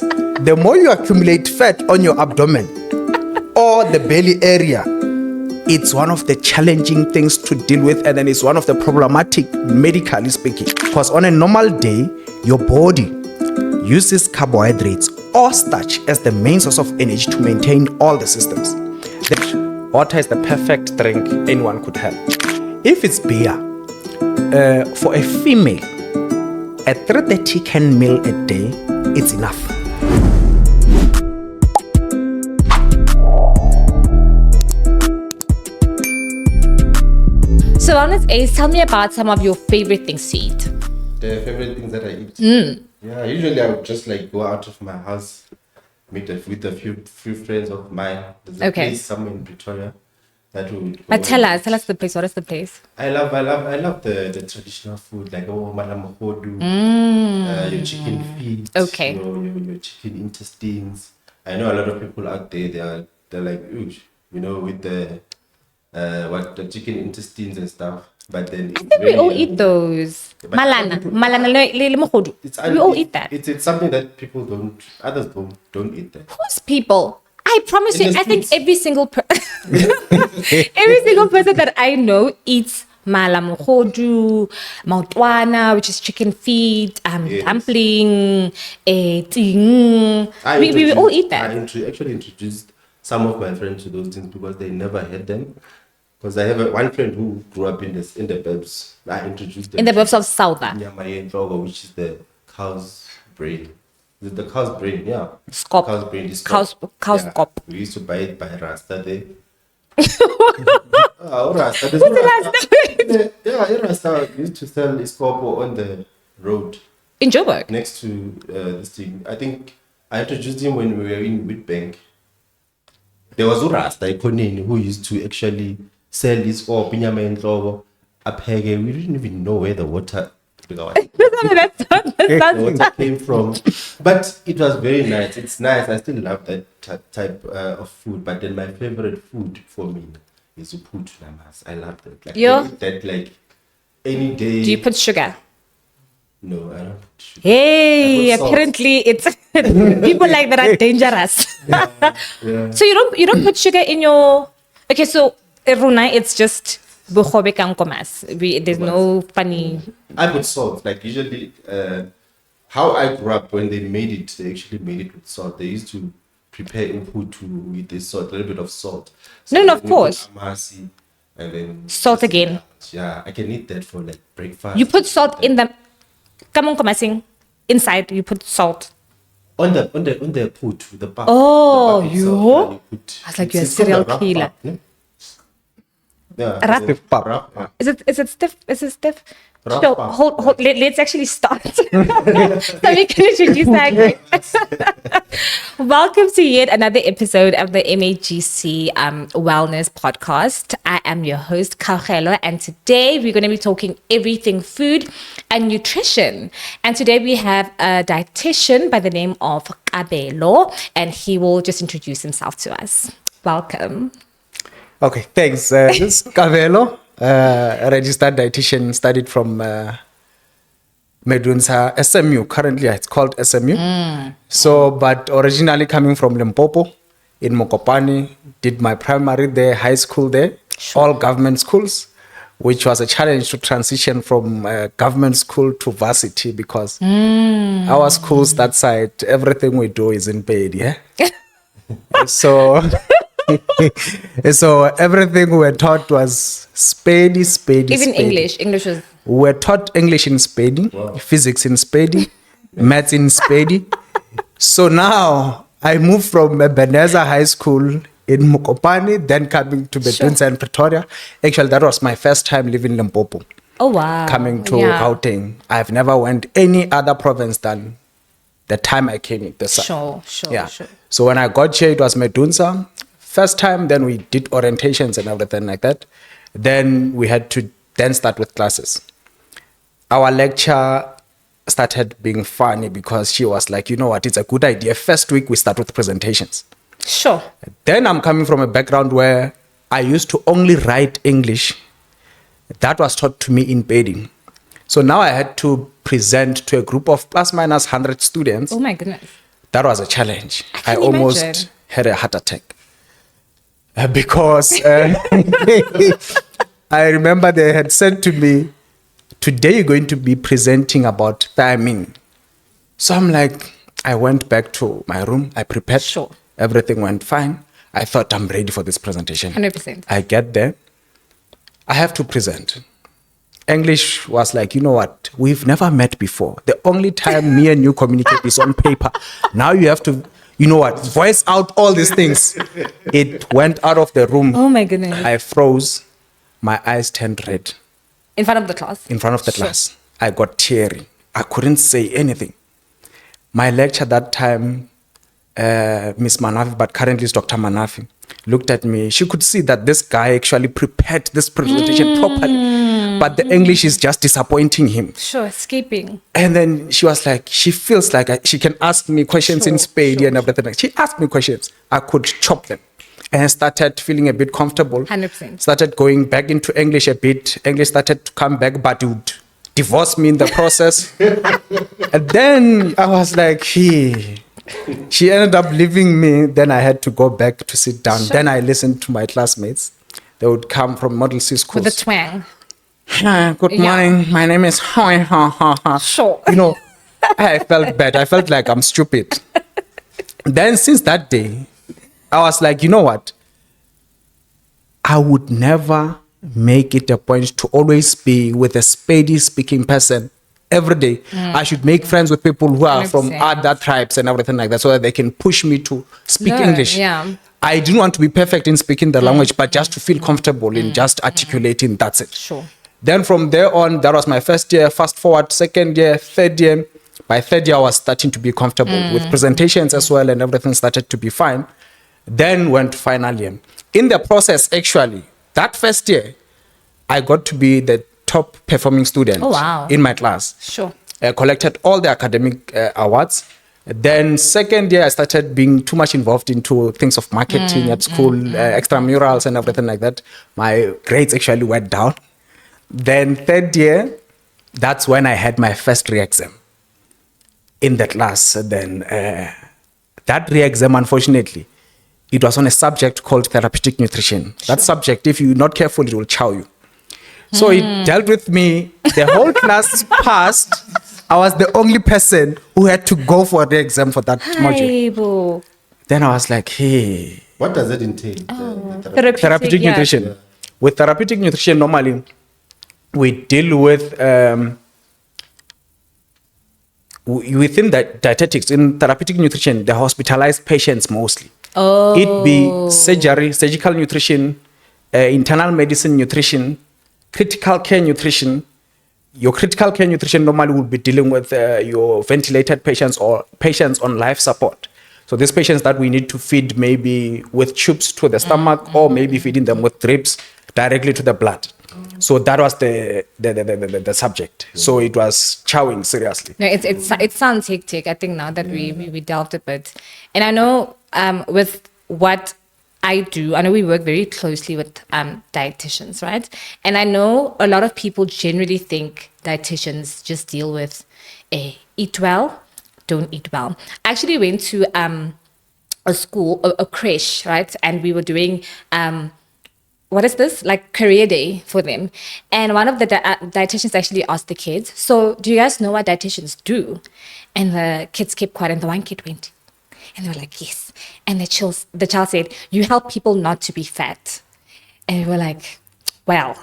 is, the more you accumulate fat on your abdomen or the belly area, it's one of the challenging things to deal with, and then it's one of the problematic, medically speaking. Because on a normal day, your body uses carbohydrates or starch as the main source of energy to maintain all the systems. Water is the perfect drink anyone could have. If it's beer, for a female, a 330 can meal a day, it's enough. So Wellness Ace, tell me about some of your favorite things to eat. The favorite things that I eat? Yeah, usually I would just like go out of my house, meet with a few friends of mine. There's a place somewhere in Pretoria that we would go. But tell us the place. What is the place? I love the traditional food, like Mogodu, your chicken feet, your chicken intestines. I know a lot of people out there, they're like, ooh, with the chicken intestines and stuff. But then I think we all eat those. Malana, Mogodu. We all eat that. It's something that others don't eat that. Who's people? I promise you, I think every single every single person that I know eats mala mogodu, maotwana, which is chicken feet, dumpling, ting. We all eat that. I actually introduced some of my friends to those things because they never had them. Because I have one friend who grew up in the burbs. I introduced them. In the burbs of Southern. Which is the cow's brain. The cow's brain, yeah. Scop. Cow's brain is cow's scop. We used to buy it by Rasta there. Rasta? What's the Rasta? Rasta used to sell Iskopo on the road. In Joburg? Next to this thing. I think I introduced him when we were in Witbank. There was a Rasta Ikoneni who used to actually sell this or pinyama and logo. We didn't even know where the water came from. But it was very nice. It's nice. I still love that type of food. But then my favorite food for me is uput namas. I love that. Like, I eat that like any day. Do you put sugar? No, I don't put sugar. Hey, apparently it's people like that are dangerous. Yeah. So you don't put sugar in your. Okay, so Runa, it's just bohobe kankomas. There's no funny. I put salt. Like usually, how I grew up when they actually made it with salt. They used to prepare uput with this salt, a little bit of salt. So no, of course. Amasi, and then salt again. Yeah, I can eat that for like breakfast. You put salt in the. Come on, komasing. Inside, you put salt. On the put the back. Oh, the you? I was like, you're a serial killer. Yeah. Stiff pap. Is it stiff? Is it stiff? So hold. Let's actually start. So we can introduce that. Welcome to yet another episode of the MAGC Wellness Podcast. I am your host, Kabelo, and today we're going to be talking everything food and nutrition. And today we have a dietitian by the name of Kabelo, and he will just introduce himself to us. Welcome. Okay, thanks. This is Kabelo, a registered dietitian, studied from Medunsa SMU. Currently, it's called SMU. So, but originally coming from Limpopo in Mokopane, did my primary there, high school there, all government schools, which was a challenge to transition from government school to varsity because our schools that side, everything we do is in paid, yeah? So everything we were taught was spady. Even English was. We were taught English in spady, physics in spady, maths in spady. So now I moved from Ebenezer High School in Mokopane, then coming to Bedunsa and Pretoria. Actually, that was my first time living Limpopo. Oh wow! Coming to Gauteng, I've never went any other province than the time I came in. Sure. So when I got here, it was Medunsa. First time, then we did orientations and everything like that. Then we had to start with classes. Our lecture started being funny because she was like, you know what, it's a good idea. First week, we start with presentations. Sure. Then I'm coming from a background where I used to only write English. That was taught to me in bedding. So now I had to present to a group of plus minus 100 students. Oh my goodness. that was a challenge. I can almost imagine. had a heart attack because I remember they had said to me, today you're going to be presenting about thiamine. So I'm like, I went back to my room. I prepared. Sure. Everything went fine. I thought I'm ready for this presentation. 100%. I get there. I have to present. English was like, you know what? We've never met before. The only time me and you communicate is on paper. Now you have to, you know what? Voice out all these things. It went out of the room. Oh my goodness. I froze. My eyes turned red. In front of the class? In front of the Sure. class. I got teary. I couldn't say anything. My lecturer that time, Miss Manafi, but currently is Dr. Manafi, looked at me. She could see that this guy actually prepared this presentation properly, but the English is just disappointing him. Sure, escaping. And then she was like, she feels like she can ask me questions in Spade and everything. She asked me questions. I could chop them. And I started feeling a bit comfortable. 100%. Started going back into English a bit. English started to come back, but it would divorce me in the process. And then I was like, she ended up leaving me. Then I had to go back to sit down. Sure. Then I listened to my classmates. They would come from Model C schools. With the twang. Hi, good Yeah. morning. My name is Sure. You know, I felt bad. I felt like I'm stupid. Then since that day, I was like, you know what? I would never make it a point to always be with a Spady speaking person every day. I should make friends with people who are from 100%. other tribes and everything like that so that they can push me to speak Learn, English. yeah. I didn't want to be perfect in speaking the language, but just to feel comfortable in just articulating, that's it. Sure. Then from there on, that was my first year. Fast forward, second year, third year. By third year, I was starting to be comfortable with presentations as well, and everything started to be fine. Then went to final year. In the process, actually, that first year, I got to be the top performing student Oh, wow. in my class. Sure. Collected all the academic awards. Then second year, I started being too much involved into things of marketing at school, extramurals and everything like that. My grades actually went down. Then third year, that's when I had my first re-exam in the class. Then that re-exam, unfortunately, it was on a subject called therapeutic nutrition. That subject, if you're not careful, it will chow you. So it dealt with me. The whole class passed. I was the only person who had to go for the exam for that module. Hey, boo. Then I was like, hey, What does it entail? therapeutic yeah. nutrition. With therapeutic nutrition, normally we deal with within the dietetics. In therapeutic nutrition, the hospitalized patients mostly. Oh. It be surgical nutrition, internal medicine nutrition, critical care nutrition. Your critical care nutrition normally will be dealing with your ventilated patients or patients on life support. So these patients that we need to feed maybe with tubes to the stomach or maybe feeding them with drips directly to the blood. So that was the subject. So it was chowing seriously. No, it sounds hectic. I think now that we delved a bit, and I know with what I do, I know we work very closely with dietitians, right? And I know a lot of people generally think dietitians just deal with eat well, don't eat well. I actually went to a school, a creche, right? And we were doing what is this? Like career day for them. And one of the dietitians actually asked the kids, so do you guys know what dietitians do? And the kids kept quiet and the one kid went. And they were like, yes. And the child said, you help people not to be fat. And we were like, well,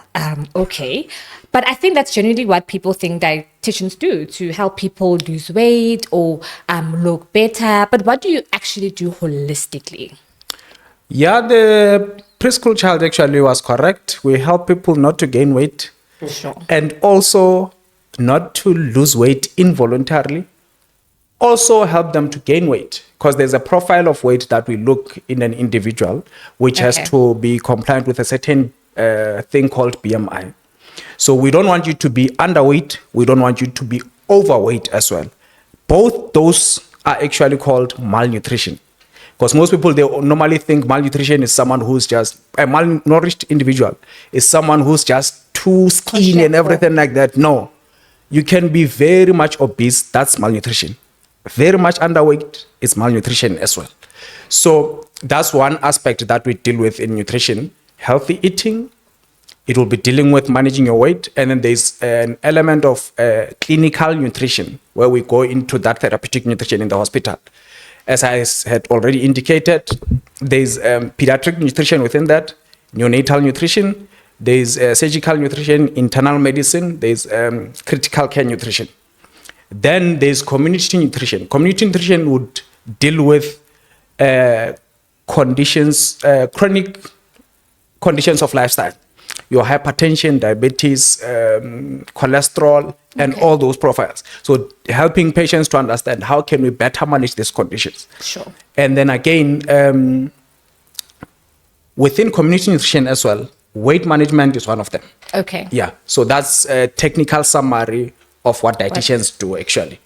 okay. But I think that's generally what people think dietitians do, to help people lose weight or look better. But what do you actually do holistically? Yeah, the preschool child actually was correct. We help people not to gain weight. Sure. And also not to lose weight involuntarily. Also help them to gain weight, because there's a profile of weight that we look in an individual, which has to be compliant with a certain thing called BMI. So we don't want you to be underweight. We don't want you to be overweight as well. Both those are actually called malnutrition. Because most people, they normally think malnutrition is someone who's just, a malnourished individual is someone who's just too skinny and everything like that. No, you can be very much obese. That's malnutrition. very much underweight, it's malnutrition as well. So that's one aspect that we deal with in nutrition. Healthy eating, it will be dealing with managing your weight. And then there's an element of clinical nutrition where we go into that therapeutic nutrition in the hospital. As I had already indicated, there's pediatric nutrition within that, neonatal nutrition, there's surgical nutrition, internal medicine, there's critical care nutrition. Then there's community nutrition. Community nutrition would deal with conditions, chronic conditions of lifestyle. Your hypertension, diabetes, cholesterol, and all those profiles. So helping patients to understand how can we better manage these conditions. Sure. And then again, within community nutrition as well, weight management is one of them. Okay. Yeah. So that's a technical summary of what dietitians do actually.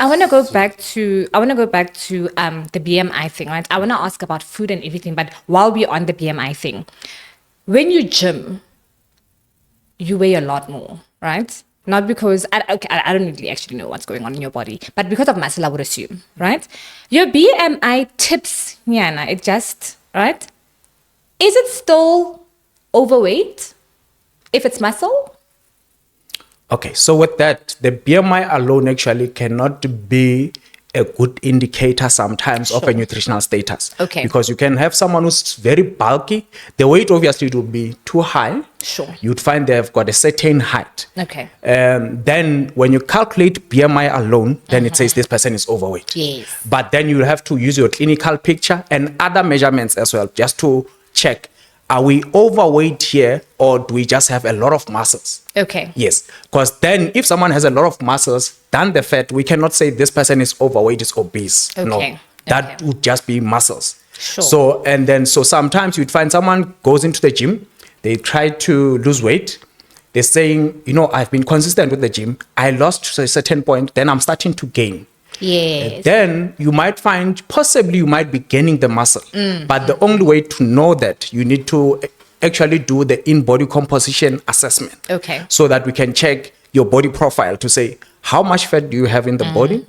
I want to go back to the BMI thing, right? I want to ask about food and everything, but while we're on the BMI thing, when you gym, you weigh a lot more, right? Not because I don't really actually know what's going on in your body, but because of muscle, I would assume, right? Your BMI tips, Yana, it just, right? Is it still overweight if it's muscle? Okay, so with that, the BMI alone actually cannot be a good indicator sometimes of a nutritional status. Okay. Because you can have someone who's very bulky. The weight obviously will be too high. Sure. You'd find they've got a certain height. Okay. Then when you calculate BMI alone, then it says this person is overweight. Yes. But then you'll have to use your clinical picture and other measurements as well, just to check, are we overweight here or do we just have a lot of muscles? Okay. Yes, because then if someone has a lot of muscles than the fat, we cannot say this person is overweight, is obese. Okay. No, that would just be muscles. Sure. So sometimes you'd find someone goes into the gym, they try to lose weight. They're saying, I've been consistent with the gym. I lost to a certain point, then I'm starting to gain. Yes. Then you might find possibly you might be gaining the muscle. But the only way to know that, you need to actually do the in-body composition assessment. Okay. So that we can check your body profile to say how much fat do you have in the body,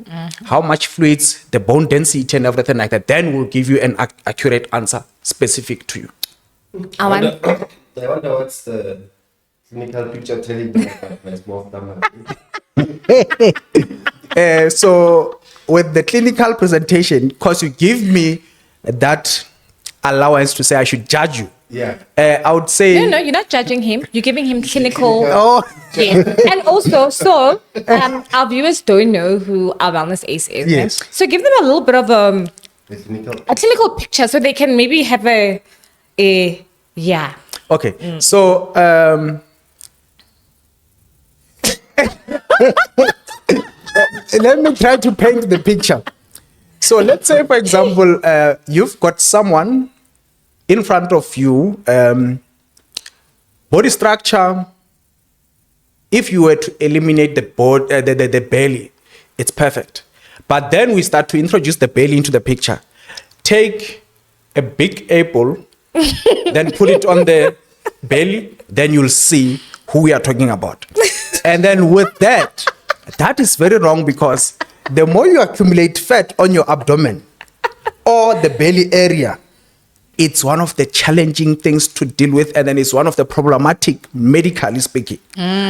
how much fluids, the bone density and everything like that. Then we'll give you an accurate answer specific to you. I wonder what's the clinical picture telling me about my small stomach. So with the clinical presentation, because you give me that allowance to say I should judge you. Yeah. I would say... No, you're not judging him. You're giving him clinical... Oh. Yes. And also, our viewers don't know who our wellness ace is. Yes. Right? So give them a little bit of The a clinical picture so they can maybe have a yeah. Okay. So... let me try to paint the picture. So let's say, for example, you've got someone in front of you, body structure. If you were to eliminate the belly, it's perfect. But then we start to introduce the belly into the picture. Take a big apple, then put it on the belly, then you'll see who we are talking about. And then with that is very wrong, because the more you accumulate fat on your abdomen or the belly area, it's one of the challenging things to deal with, and then it's one of the problematic, medically speaking,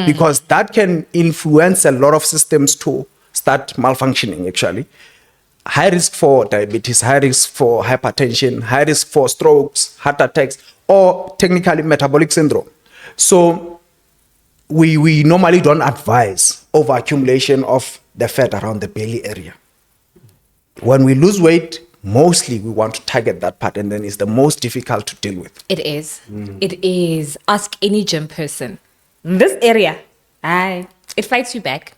because that can influence a lot of systems to start malfunctioning, actually. High risk for diabetes, high risk for hypertension, high risk for strokes, heart attacks, or technically metabolic syndrome. So we normally don't advise overaccumulation of the fat around the belly area. When we lose weight, mostly we want to target that part, and then it's the most difficult to deal with. It is. It is. Ask any gym person. This area, it fights you back.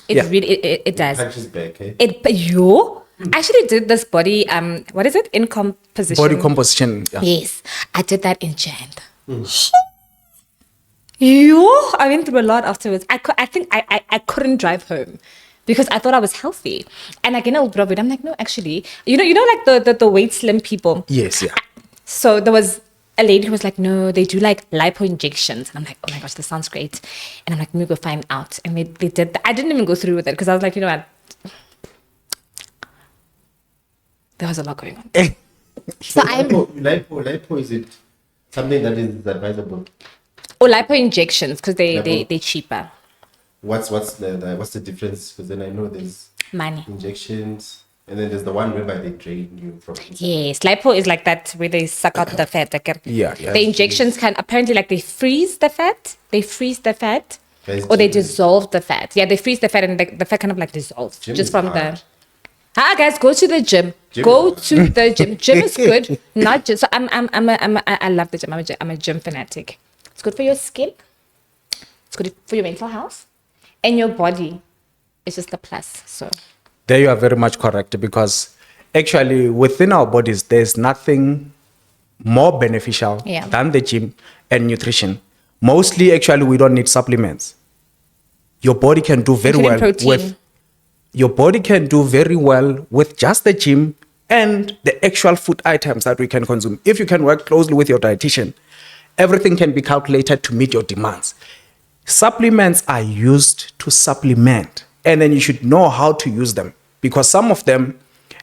It really it does. Punches back, eh? I actually did this body what is it? Incomposition. Body composition. Yeah. Yes, I did that in Jan. I went through a lot afterwards. I think I couldn't drive home because I thought I was healthy. And again, I'm like, no, actually, you know, like the weight slim people. Yes, yeah. So there was a lady who was like, no, they do like lipo injections. And I'm like, oh my gosh, this sounds great. And I'm like, let me go find out. And they did that. I didn't even go through with it because I was like, you know what? there was a lot going on. So lipo, is it something that is advisable? Or lipo injections, because they're cheaper. What's the difference? Because then I know there's Money. injections, and then there's the one whereby they drain you from inside. Yes, lipo is like that where they suck out the fat. Yeah. The injections can apparently they freeze the fat. Guys, Or they gym- dissolve the fat. Yeah, they freeze the fat and the fat kind of dissolves Gym just is from hard. the. Guys, go to the gym. Gym Go is to the gym. Gym is good. Not just. So I love the gym. I'm a gym fanatic. It's good for your skin. It's good for your mental health, and your body. It's just a plus. So. There you are very much correct, because actually within our bodies, there's nothing more beneficial than the gym and nutrition. Mostly, actually, we don't need supplements. Your body can do very well with your body can do very well with just the gym and the actual food items that we can consume. If you can work closely with your dietitian, everything can be calculated to meet your demands. Supplements are used to supplement, and then you should know how to use them, because some of them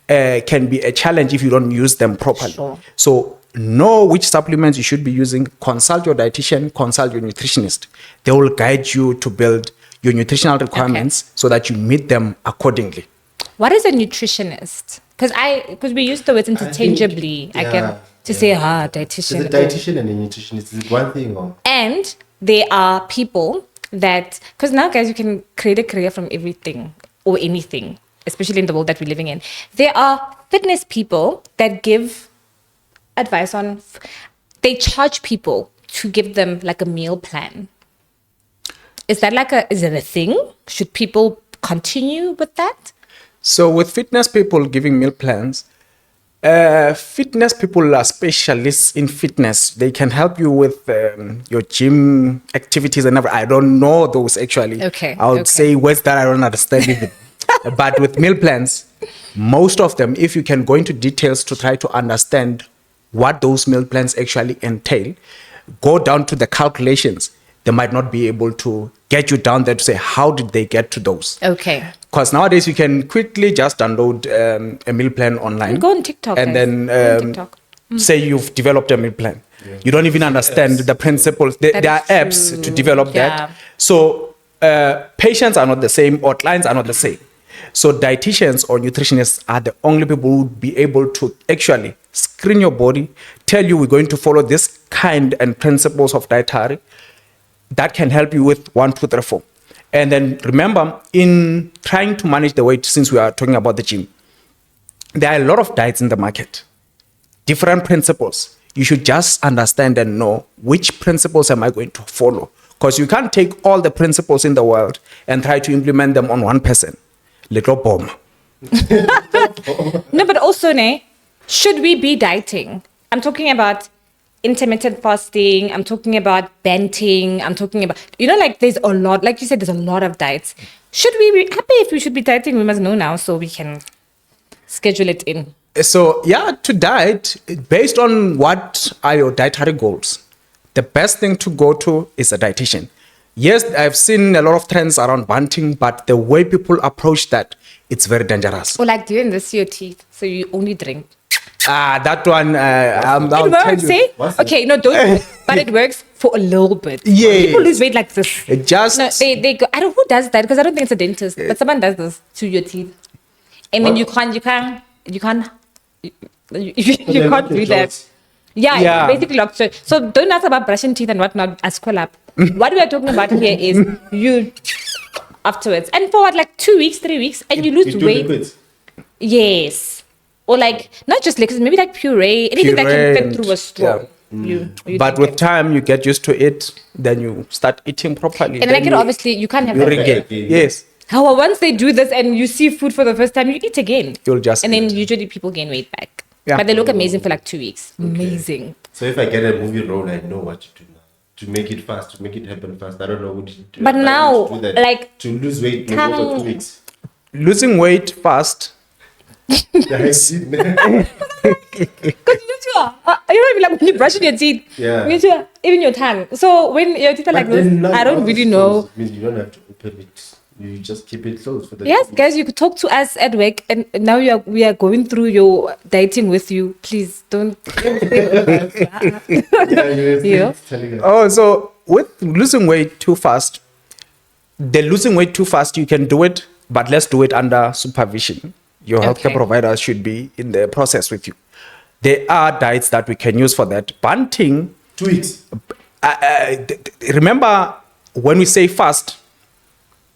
can be a challenge if you don't use them properly. Sure. So know which supplements you should be using. Consult your dietitian, consult your nutritionist. They will guide you to build your nutritional requirements so that you meet them accordingly. What is a nutritionist? Because we use the words interchangeably. I get to say dietitian. Is a dietitian and a nutritionist, is it one thing or? And they are people that, because now guys, you can create a career from everything or anything, especially in the world that we're living in. There are fitness people that give advice on, they charge people to give them like a meal plan. Is that is it a thing? Should people continue with that? So with fitness people giving meal plans, fitness people are specialists in fitness. They can help you with your gym activities and everything. I don't know those actually. Okay. I would say words that I don't understand even. But with meal plans, most of them, if you can go into details to try to understand what those meal plans actually entail, go down to the calculations. They might not be able to get you down there to say, how did they get to those? Okay. Because nowadays you can quickly just download a meal plan online. Go on TikTok. And guys. then Go on TikTok. say you've developed a meal plan. Yeah. You don't even understand the principles. There are apps to develop that. So patients are not the same, or clients are not the same. So dietitians or nutritionists are the only people who would be able to actually screen your body, tell you we're going to follow this kind and principles of dietary that can help you with 1, 2, 3, 4. And then remember, in trying to manage the weight, since we are talking about the gym, there are a lot of diets in the market, different principles. You should just understand and know which principles am I going to follow. Because you can't take all the principles in the world and try to implement them on one person. Little bomb. No, but also, should we be dieting? I'm talking about intermittent fasting. I'm talking about benting. I'm talking about, there's a lot, like you said, there's a lot of diets. Should we be happy? If we should be dieting, we must know now so we can schedule it in. So, to diet, based on what are your dietary goals, the best thing to go to is a dietitian. Yes, I've seen a lot of trends around banting, but the way people approach that, it's very dangerous. Or like doing this to your teeth, so you only drink. That one, it works, see? Okay, no, don't do it. But it works for a little bit. Yeah. People lose weight like this. It just... No, they go, I don't know who does that, because I don't think it's a dentist, but someone does this to your teeth. And then you can't do that. Yeah. Basically locked. So don't ask about brushing teeth and whatnot as scroll up. What we are talking about here is you afterwards. And for 2 weeks, 3 weeks, and you lose weight. Liquids. Yes. Or not just liquids, maybe puree, anything that can fit through a straw. Yeah. But with time, you get used to it, then you start eating properly. And then obviously, you can't have you that. regain. Yes. However, once they do this and you see food for the first time, you eat again. You'll just And eat. then usually people gain weight back. Yeah. But they look amazing for 2 weeks. Okay. Amazing. So if I get a movie role, I know what to do now. To make it fast, to make it happen fast. I don't know what to do. But now, to do that. To lose weight for 2 weeks. Losing weight fast. Because you don't even when you're brushing your teeth. Yeah. Even your tongue. So when your teeth are like this, I don't really know. Means you don't have to open it. You just keep it closed for the Yes, guys, you could talk to us at work, and now we are going through your dieting with you. Please don't. Yeah. Oh, so with losing weight too fast, you can do it, but let's do it under supervision. Your healthcare provider should be in the process with you. There are diets that we can use for that. Bunting. 2 weeks. Remember, when we say fast,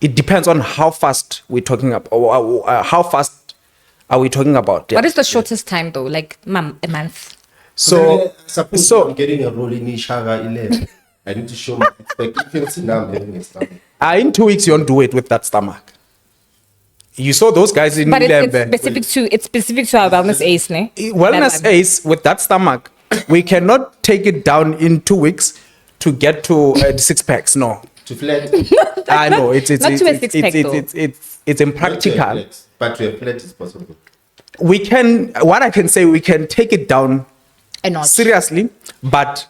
it depends on how fast we're talking about. How fast are we talking about? Yeah. What is the shortest time though? Like, a month. So, suppose so I'm getting a roll in Ishaga 11. I need to show my expectations. Now I'm having a stomach. in 2 weeks, you don't do it with that stomach. You saw those guys in But Lembe. it's specific to our wellness ace, ne? Wellness ace with that stomach, we cannot take it down in 2 weeks to get to 6 packs. No, To flat. I know it's Not to a six-pack, though. it's impractical. But to a flat is possible. We can. What I can say, we can take it down A notch. seriously, but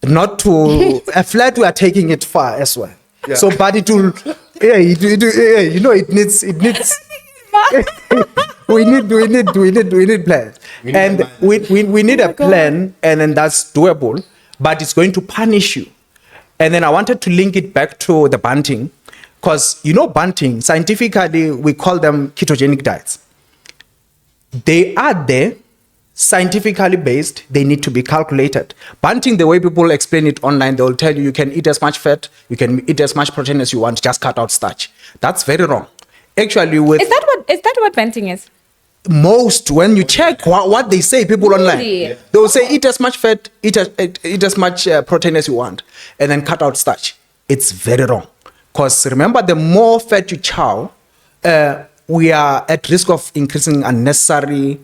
not to a flat. We are taking it far as well. Yeah. So, but it will. Yeah, you know, it needs. we need plans, and we need a plan, and then that's doable, but it's going to punish you. And then I wanted to link it back to the bunting, because bunting, scientifically we call them ketogenic diets. They are there, scientifically based. They need to be calculated. Bunting, the way people explain it online, they will tell you can eat as much fat, you can eat as much protein as you want, just cut out starch. That's very wrong. Actually, Is that what venting is? most, when you check what they say, people online, they will say eat as much fat, eat as much protein as you want, and then cut out starch. It's very wrong, because remember, the more fat you chow, we are at risk of increasing unnecessary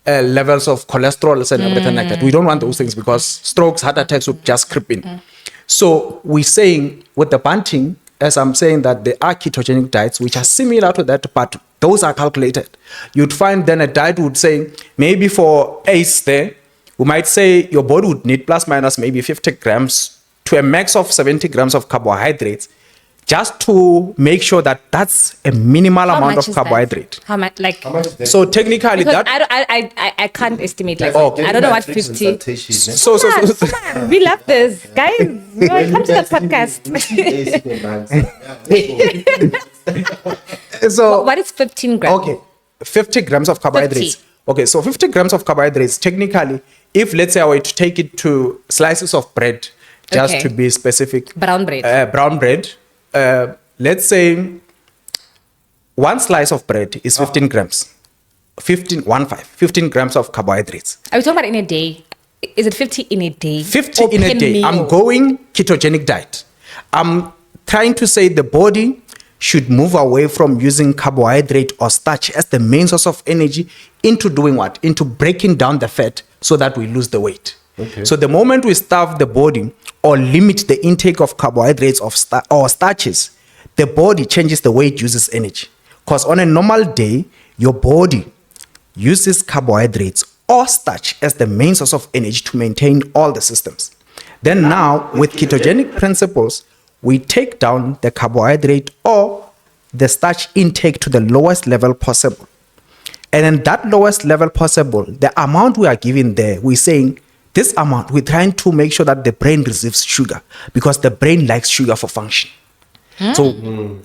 levels of cholesterol and everything like that. We don't want those things, because strokes, heart attacks would just creep in. So we're saying with the bunting, as I'm saying, that there are ketogenic diets which are similar to that, but those are calculated. You'd find then a diet would say, maybe for ACE there, we might say your body would need plus minus maybe 50 grams to a max of 70 grams of carbohydrates, just to make sure that that's a minimal amount of carbohydrate. How much? Like, How much is that? So technically because that I can't estimate. Like, Okay. I don't know what Matrix 50. consultation, eh? so Come on, we love this, guys. Come to the podcast. so What is 15 grams? okay, 50 grams of carbohydrates. 50. Okay, so 50 grams of carbohydrates, technically, if let's say I were to take it to slices of bread, just Okay. to be specific. Brown bread. Brown bread. Let's say one slice of bread is 15 grams. 15 grams of carbohydrates. Are we talking about in a day? Is it 50 in a day? 50 Or in a per day. meal? I'm going ketogenic diet. I'm trying to say the body should move away from using carbohydrate or starch as the main source of energy into doing what? Into breaking down the fat so that we lose the weight. Okay. So the moment we starve the body or limit the intake of carbohydrates or starches, the body changes the way it uses energy. Because on a normal day, your body uses carbohydrates or starch as the main source of energy to maintain all the systems. Then now, with ketogenic principles, we take down the carbohydrate or the starch intake to the lowest level possible. And in that lowest level possible, the amount we are giving there, we're saying this amount, we're trying to make sure that the brain receives sugar, because the brain likes sugar for function. So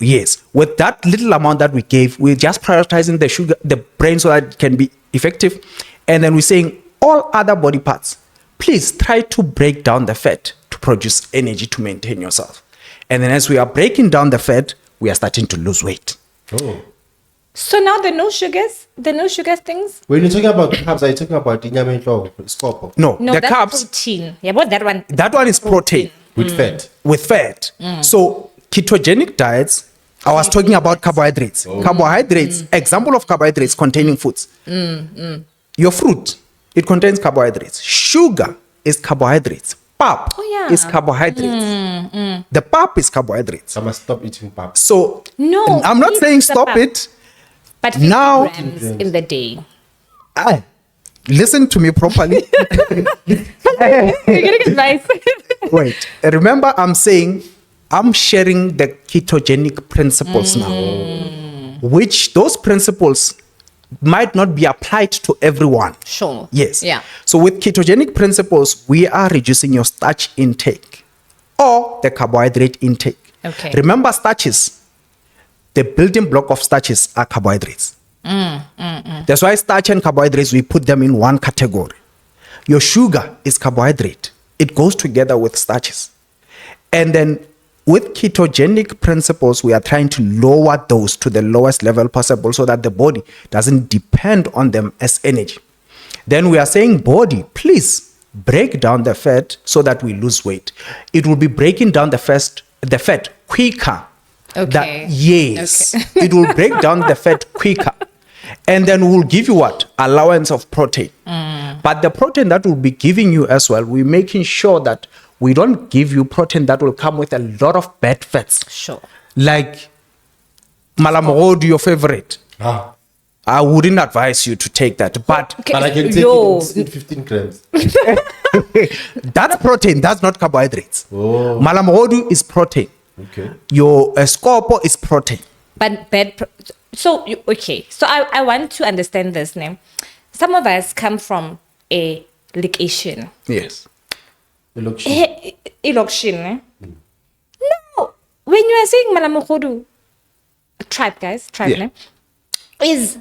yes, with that little amount that we gave, we're just prioritizing the sugar, the brain, so that it can be effective. And then we're saying all other body parts, please try to break down the fat to produce energy to maintain yourself. And then as we are breaking down the fat, we are starting to lose weight. Oh. So now the no sugars things? When you're talking about carbs, are you talking about inyama scopo No, No, the that's carbs, protein. Yeah, but that one. that one is protein with fat? with fat. So ketogenic diets, I was talking about carbohydrates. Carbohydrates, example of carbohydrates containing foods. Your fruit, it contains carbohydrates. Sugar is carbohydrates. Pap is carbohydrates. The pap is carbohydrates. I must stop eating pap. So No, I'm not eat saying the stop pap. it. But 50 Now- grams in the day. Listen to me properly. You're getting advice. Wait, remember I'm saying I'm sharing the ketogenic principles now, which those principles might not be applied to everyone. Sure. Yes. Yeah. So with ketogenic principles, we are reducing your starch intake or the carbohydrate intake. Okay. Remember, starches, the building block of starches are carbohydrates. That's why starch and carbohydrates, we put them in one category. Your sugar is carbohydrate. It goes together with starches. And then with ketogenic principles, we are trying to lower those to the lowest level possible so that the body doesn't depend on them as energy. Then we are saying, body, please break down the fat so that we lose weight. It will be breaking down the fat quicker. Okay. Yes. Okay. It will break down the fat quicker. And then we'll give you what? Allowance of protein. But the protein that we'll be giving you as well, we're making sure that we don't give you protein that will come with a lot of bad fats. Sure. Like Mogodu, your favorite. I wouldn't advise you to take that. But But I can take it in 15 grams. that's protein. That's not carbohydrates. Oh. Mogodu is protein. Okay. Your scorpo is protein. But okay. So I want to understand this name. Some of us come from a location. Yes. You look cheap. Election. No. When you are saying Mogodu, tribe, guys, tribe, Yeah. is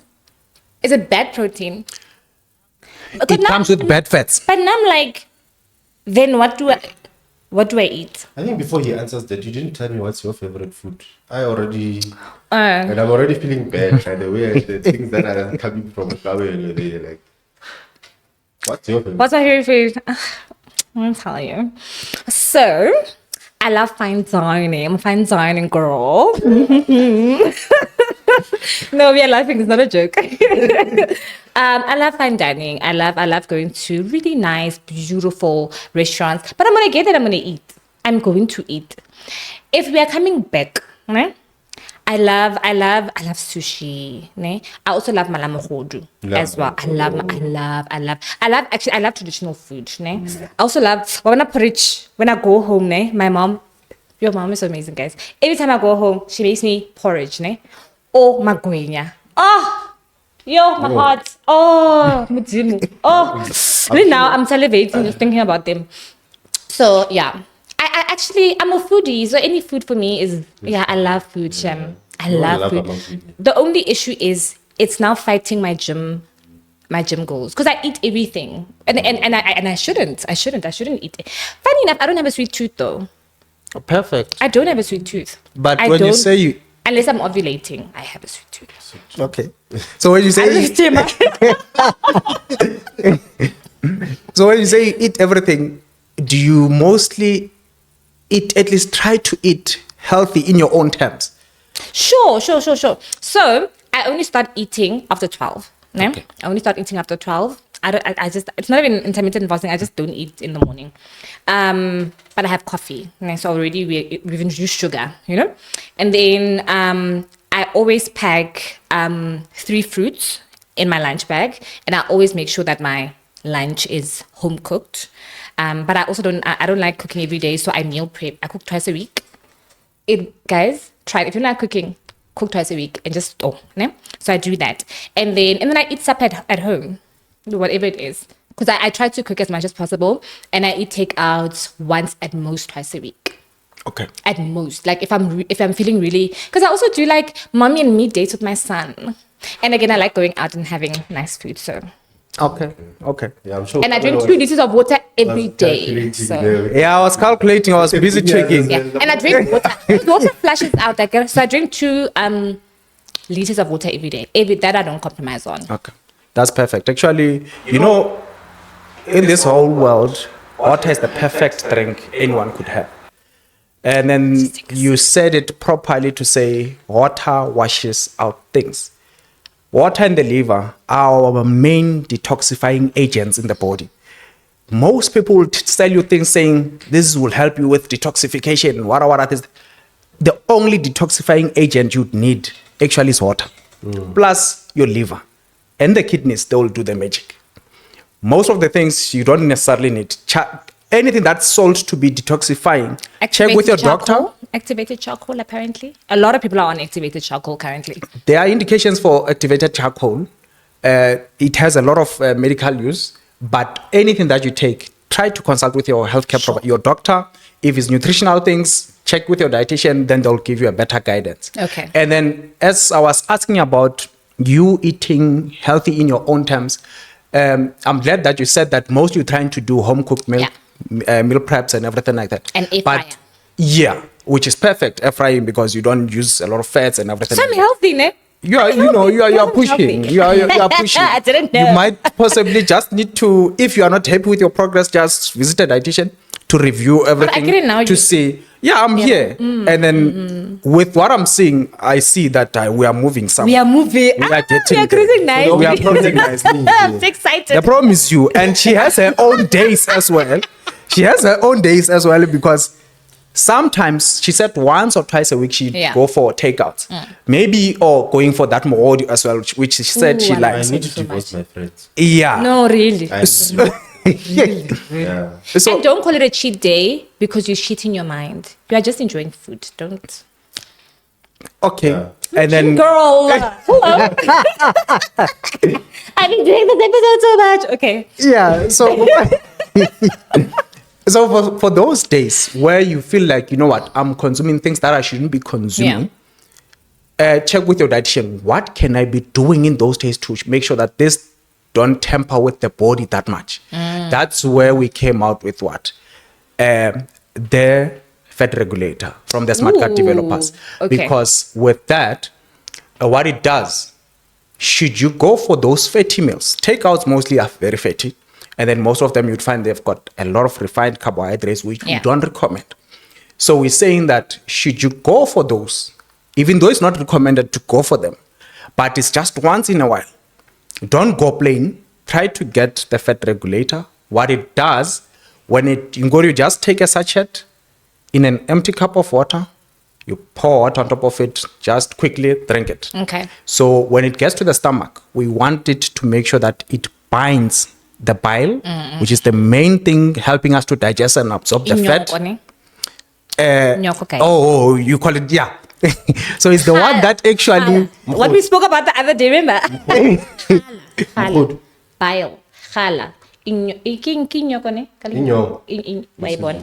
a bad protein. It comes with bad fats. But now I'm like, then what do I eat? I think before he answers that, you didn't tell me what's your favorite food. And I'm already feeling bad by the way the things that are coming from Kabelo, they're like, what's your favorite? What's my favorite food? I'll tell you. So, I love fine dining. I'm a fine dining girl. No, we are laughing. It's not a joke. I love fine dining. I love going to really nice, beautiful restaurants. But I'm gonna get it. I'm gonna eat. I'm going to eat. If we are coming back, né? I love sushi. Ne? I also love Mogodu as well. I love traditional food. Ne? I also love when I go home. Ne? My mom, your mom is amazing, guys. Every time I go home, she makes me porridge. Ne? Oh, magwenya. Oh, yo, my heart. Oh, mudzimu. Oh, really now I'm salivating just thinking about them. So yeah. I'm a foodie, so any food for me is, I love food, Shem. I love food. The only issue is it's now fighting my gym goals because I eat everything and I shouldn't eat it. Funny enough, I don't have a sweet tooth though. Perfect. I don't have a sweet tooth. But when you say you... Unless I'm ovulating, I have a sweet tooth. Okay. So when you say... So when you say eat everything, do you mostly at least try to eat healthy in your own terms? Sure. So I only start eating after 12. Ne? Okay. I only start eating after 12. It's not even intermittent fasting. I just don't eat in the morning. But I have coffee. Ne? So already we've introduced sugar, And then I always pack 3 fruits in my lunch bag. And I always make sure that my lunch is home cooked. But I also don't like cooking every day, so I meal prep. I cook twice a week. Guys, try it. If you're not cooking, cook twice a week and just store. Ne? So I do that. And then I eat supper at home, whatever it is. Because I try to cook as much as possible. And I eat takeouts once at most twice a week. Okay. At most. Like if I'm feeling really... Because I also do like mommy and me dates with my son. And again, I like going out and having nice food, so... Okay. Yeah, I'm sure. And I drink 2 liters of water every day. So. Yeah, I was calculating. I was busy checking. Yeah, and I drink water. Water flushes out. So I drink 2 liters of water every day. That I don't compromise on. Okay. That's perfect. Actually, in this whole world, water is the perfect drink anyone could have. And then you said it properly to say water washes out things. Water and the liver are our main detoxifying agents in the body. Most people will tell you things saying this will help you with detoxification. What is the only detoxifying agent you'd need actually is water, plus your liver and the kidneys. They will do the magic. Most of the things you don't necessarily need. Anything that's sold to be detoxifying, check with your doctor. activated charcoal, apparently. A lot of people are on activated charcoal currently. There are indications for activated charcoal. It has a lot of medical use, but anything that you take, try to consult with your healthcare provider, your doctor. If it's nutritional things, check with your dietitian, then they'll give you a better guidance. Okay. And then, as I was asking about you eating healthy in your own terms, I'm glad that you said that most you're trying to do home cooked meal, meal preps and everything like that. And air fryer. Yeah, which is perfect, air frying, because you don't use a lot of fats and everything. So I'm healthy, ne? You are pushing. You are pushing. I didn't know. You might possibly just need to, if you are not happy with your progress, just visit a dietitian to review everything. But I get it now. To see, I'm here. And then with what I'm seeing, I see that we are moving somewhere. We are moving. We are getting we are cruising there. nicely. We are cruising nicely. I'm so excited. The problem is you. And she has her own days as well. She has her own days as well, because sometimes she said once or twice a week she'd go for takeouts. Maybe, or going for that Mogodu as well, which she said she likes. I need to divorce my friends. Yeah. No, really. Yeah. So, And don't call it a cheat day because you're cheating your mind. You are just enjoying food. Don't. okay. Yeah. And then Girl. Hello. I've been doing this episode so much. Okay. yeah, so for those days where you feel like, you know what, I'm consuming things that I shouldn't be consuming, check with your dietitian. What can I be doing in those days to make sure that this don't tamper with the body that much? That's where we came out with what? The fat regulator from the smart gut developers. Okay. Because with that, what it does, should you go for those fatty meals, takeouts mostly are very fatty. And then most of them you'd find they've got a lot of refined carbohydrates, which we don't recommend. So we're saying that should you go for those, even though it's not recommended to go for them, but it's just once in a while, don't go plain. Try to get the fat regulator. What it does, you just take a sachet in an empty cup of water, you pour water on top of it, just quickly drink it. Okay. So when it gets to the stomach, we want it to make sure that it binds the bile, which is the main thing helping us to digest and absorb the fat. You call it, so it's the one that actually... What we spoke about the other day, remember? Bile. Khala.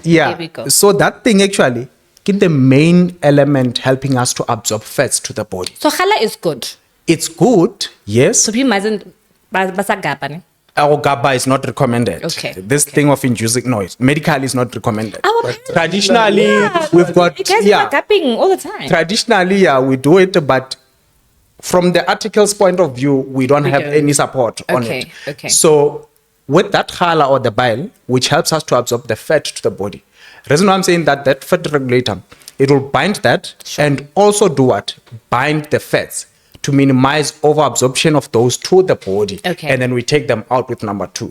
Yeah. So that thing actually is the main element helping us to absorb fats to the body. So khala is good. It's good, yes. So people mustn't basagapa ne? Our GABA is not recommended. Okay. This thing of inducing noise, medically is not recommended. But traditionally, we've got you guys are gapping all the time. Traditionally, we do it, but from the article's point of view, we don't have any support on it. Okay. So with that khala or the bile, which helps us to absorb the fat to the body. Reason why I'm saying that fat regulator, it will bind that and also do what? Bind the fats to minimize overabsorption of those to the body. Okay. And then we take them out with number 2.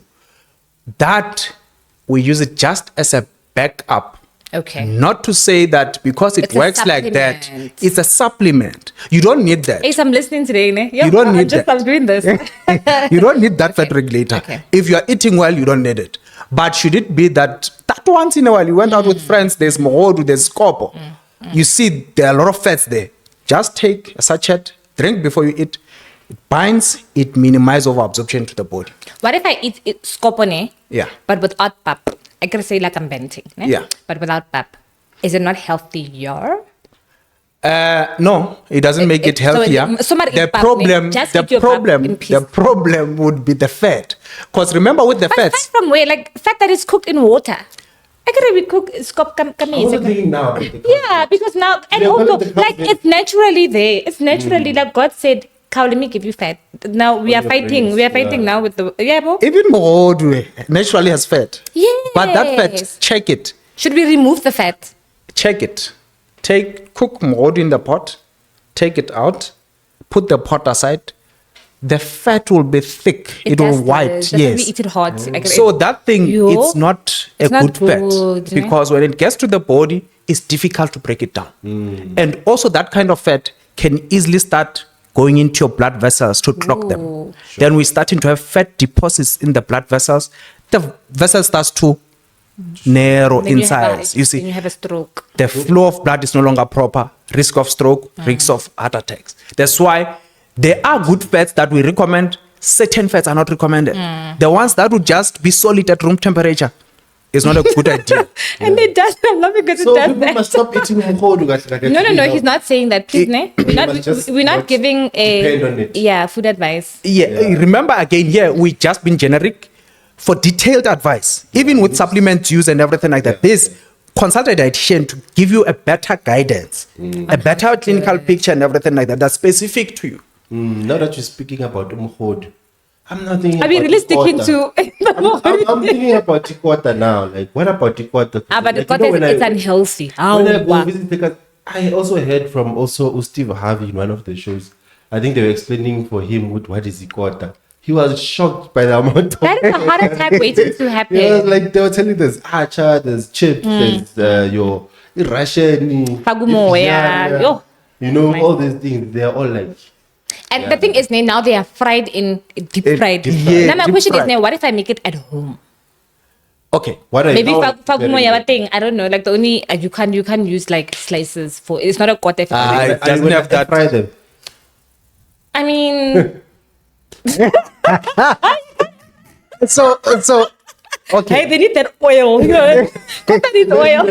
That, we use it just as a backup. Okay. Not to say that because it works like that, it's a supplement. You don't need that. Hey, I'm listening today, ne? You don't need that. I'm doing this. You don't need that fat regulator. Okay. If you are eating well, you don't need it. But should it be that once in a while you went out with friends, there's Mogodu, there's Kopo. You see there are a lot of fats there. Just take a sachet, drink before you eat. It binds, it minimizes overabsorption to the body. What if I eat skopone? Yeah. But without pap? I could say like I'm venting. Ne? Yeah. But without pap. Is it not healthier? No, it doesn't make it healthier. The problem would be the fat. Because remember with the fats. Fat from where? Like fat that is cooked in water. I could we cook skop now. Yeah, because now and also like it's naturally there. It's naturally like God said, "Cow, let me give you fat." Now we are fighting. We are fighting now with the Even Mogodu naturally has fat. Yes. But that fat, check it. Should we remove the fat? Check it. Cook Mogodu in the pot. Take it out. Put the pot aside. The fat will be thick. It will white. Yes. We eat it hot. So that thing, it's not a good fat. Good, because when it gets to the body, it's difficult to break it down. And also that kind of fat can easily start going into your blood vessels to clog them. Then we're starting to have fat deposits in the blood vessels. The vessel starts to narrow Then insides. You then see, you have a stroke. the flow of blood is no longer proper. Risk of stroke, risks of heart attacks. That's why there are good fats that we recommend. Certain fats are not recommended. The ones that would just be solid at room temperature is not a good idea. And it does. I'm laughing because So it does people that. must stop eating Mogodu. No. He's not saying that. Please, ne? must just We're not not giving depend on it. food advice. Yeah, remember again, we just been generic for detailed advice, even with supplement use and everything like that. Please consult a dietitian to give you a better guidance, a better clinical picture and everything like that that's specific to you. Now that you're speaking about Mogodu, I'm not thinking Are we about really sticking iKota. to? I'm thinking about iKota now. Like, what about iKota? But Like, it's unhealthy. when I go Wow. visit the I also heard from Steve Harvey in one of the shows. I think they were explaining for him what is iKota. He was shocked by the amount of That is a heart attack waiting to happen. He was like, they were telling there's acha, there's chips, there's your Russian, Pagumoya, yo. you know, all these things. They're all like, And the thing is, now they are fried in deep fried. yeah, Now my deep question fried. is, what if I make it at home? Okay. what are Maybe how- Pagumoya thing. I don't know. Like the only you can't use like slices for. It's not a quarter. It Are you doesn't gonna have that. fry them? I mean, So, okay. hey, they need that oil. Kota needs oil.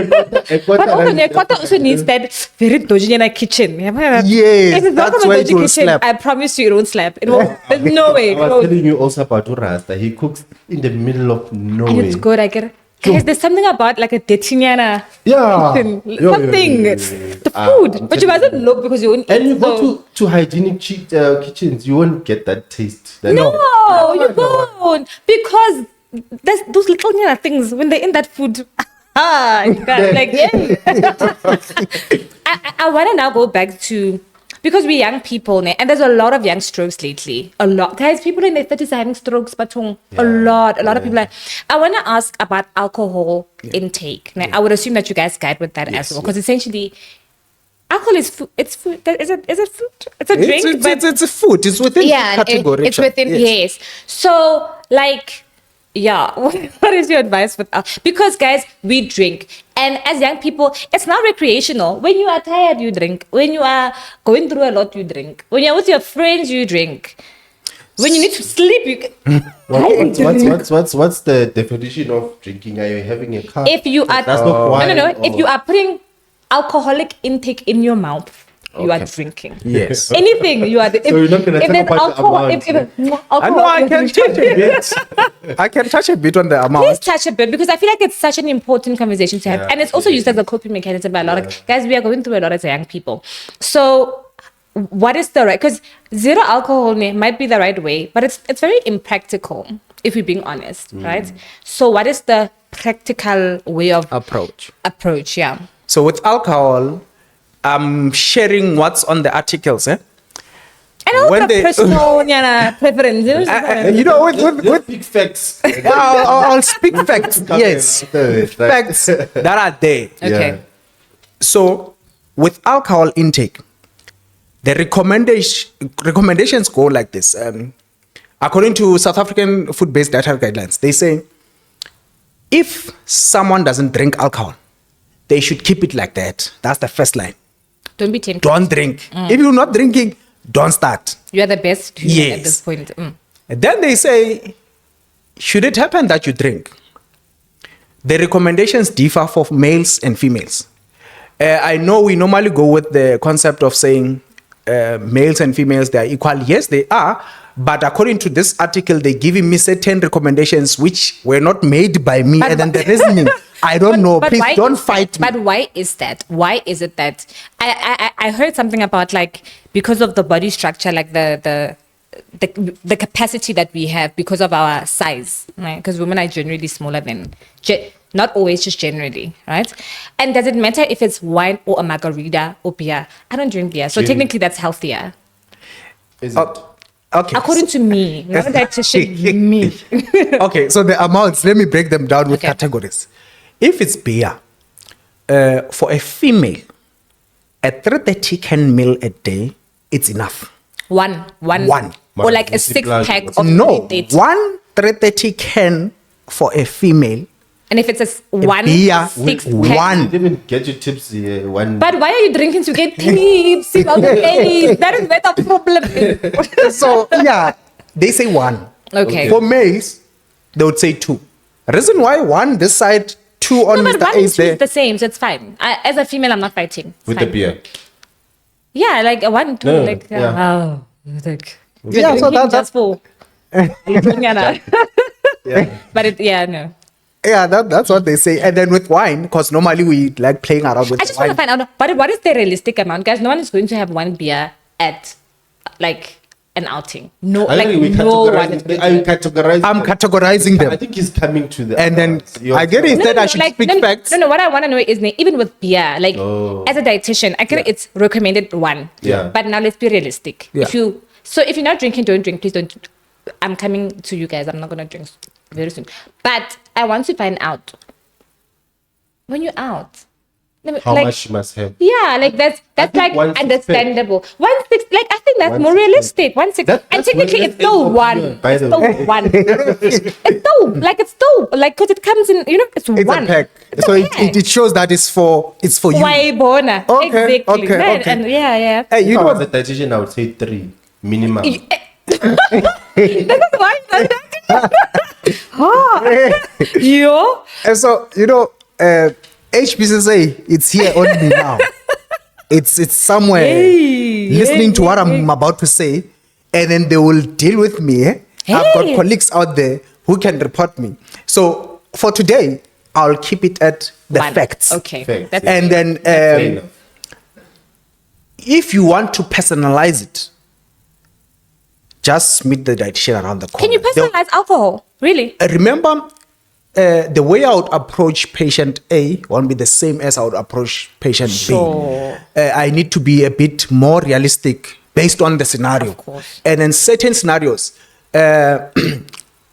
But also, doesn't- Kota also needs that very dodgy kitchen. Yes, If it's not that's from a why it dodgy will kitchen, slap. I promise you, it won't slap. It won't. There's no way. I was No. telling you also about Rasta. He cooks in the middle of And nowhere. it's good. I get it. Guys, there's something about like a DIETITIAN Yeah. kitchen, Yo, something. yo. The food, but you mustn't look because you won't. And you eat, go so- to hygienic kitchens, you won't get that taste. That No, you won't, because there's those little things when they're in that food. Like yeah. I want to now go back to, because we're young people and there's a lot of young strokes lately. A lot, guys. People in their 30s are having strokes, but a lot of people. I want to ask about alcohol intake. Now, I would assume that you guys guide with that as well, because essentially, alcohol is food. It's food. Is it food? It's a drink. It's a food. It's within the And category. it's within yes. So like what is your advice with because guys, we drink, and as young people it's not recreational. When you are tired you drink, when you are going through a lot you drink, when you're with your friends you drink, when you need to sleep you What's the definition of drinking? Are you having a cup? if you are That's not wine. no if you are putting alcoholic intake in your mouth you are drinking. Yes. Anything you are. If, So you're not gonna if talk there's about the alcohol, amount. if I know I can touch a bit. I can touch a bit on the Please amount. touch a bit, because I feel like it's such an important conversation to have, Yeah, and it's also used as a coping mechanism by a lot of guys. We are going through a lot as young people. So, what is the right? Because zero alcohol might be the right way, but it's very impractical if we're being honest, right? So, what is the practical way of Approach. Yeah. So with alcohol, I'm sharing what's on the articles. And also When they- personal preferences. You know, with big facts. I'll speak facts. Yes, Right. facts that are there. Okay. Yeah. So with alcohol intake, the recommendations go like this. According to South African food-based dietary guidelines, they say if someone doesn't drink alcohol, they should keep it like that. That's the first line. Don't be tempted. Don't drink. If you're not drinking, don't start. You are the best human at Yes. this point. And then they say, should it happen that you drink, the recommendations differ for males and females. I know we normally go with the concept of saying males and females, they are equal. Yes, they are. But according to this article, they're giving me certain recommendations which were not made by me. And then the reasoning, I don't know. But Please why don't is fight that? me. But why is that? Why is it that I heard something about like because of the body structure, like the capacity that we have because of our size, right? Because women are generally smaller than, not always, just generally, right? And does it matter if it's wine or a margarita or beer? I don't drink beer, so technically that's healthier. Is it? Okay. According to me, not dietitian, me. Okay, so the amounts, let me break them down with Okay. categories. If it's beer, for a female, a 330 can meal a day, it's enough. One. One. Or like a Multiply- 6-pack of No, 330. one 330 can for a female And if it's one beer, 6 with pack. one. You didn't get your tips one. But why are you drinking to get tips? That is where the problem is. So yeah, they say one. Okay. For males, they would say two. Reason why one this side, two on No, but Mr. one A and is two there. is the same, so it's fine. As a female, I'm not fighting. It's with fine. the beer. Yeah, like a 1, 2, No, like yeah. like Yeah, so drinking that- just for. Yeah. But no. Yeah, that's what they say. And then with wine, because normally we like playing around with I just want wine. to find out, but what is the realistic amount, guys? No one is going to have one beer at like an outing. No, I like think we no one. categorize. Is going I to. categorize. I'm categorizing I them. think he's coming to the. And then your- I get it. Instead, I should speak facts. No, what I want to know is even with beer, like Oh. as a dietitian, I get it, it's recommended one. Yeah. But now let's be realistic. Yeah. If you're not drinking, don't drink. Please don't. I'm coming to you guys. I'm not gonna drink very soon. But I want to find out when you're out. How like, much you must have? Yeah, like that's think like 1/6 understandable. 1/6, like I think that's more 1/6. realistic. 1/6, and That's technically what it's still it is one. for, by It's the still way. one. It's still like because it comes in. It's It's one. a pack. It's So a it shows that it's for you. Why bona? Okay, Exactly. okay, Man, okay. And yeah. Hey, you If I know was a dietitian, I would say 3 minimum. This is why. Yo. And so, HBCSA, it's here on me now. It's somewhere listening to what I'm about to say, and then they will deal with me. I've got Hey. colleagues out there who can report me. So for today, I'll keep it at the One. facts. Okay. Facts, That's And then Fair enough. if you want to personalize it, just meet the dietitian around the corner. Can you They'll- personalize alcohol? Really? Remember, the way I would approach patient A won't be the same as I would approach patient Sure. B. I need to be a bit more realistic based on the scenario. Of course. And then certain scenarios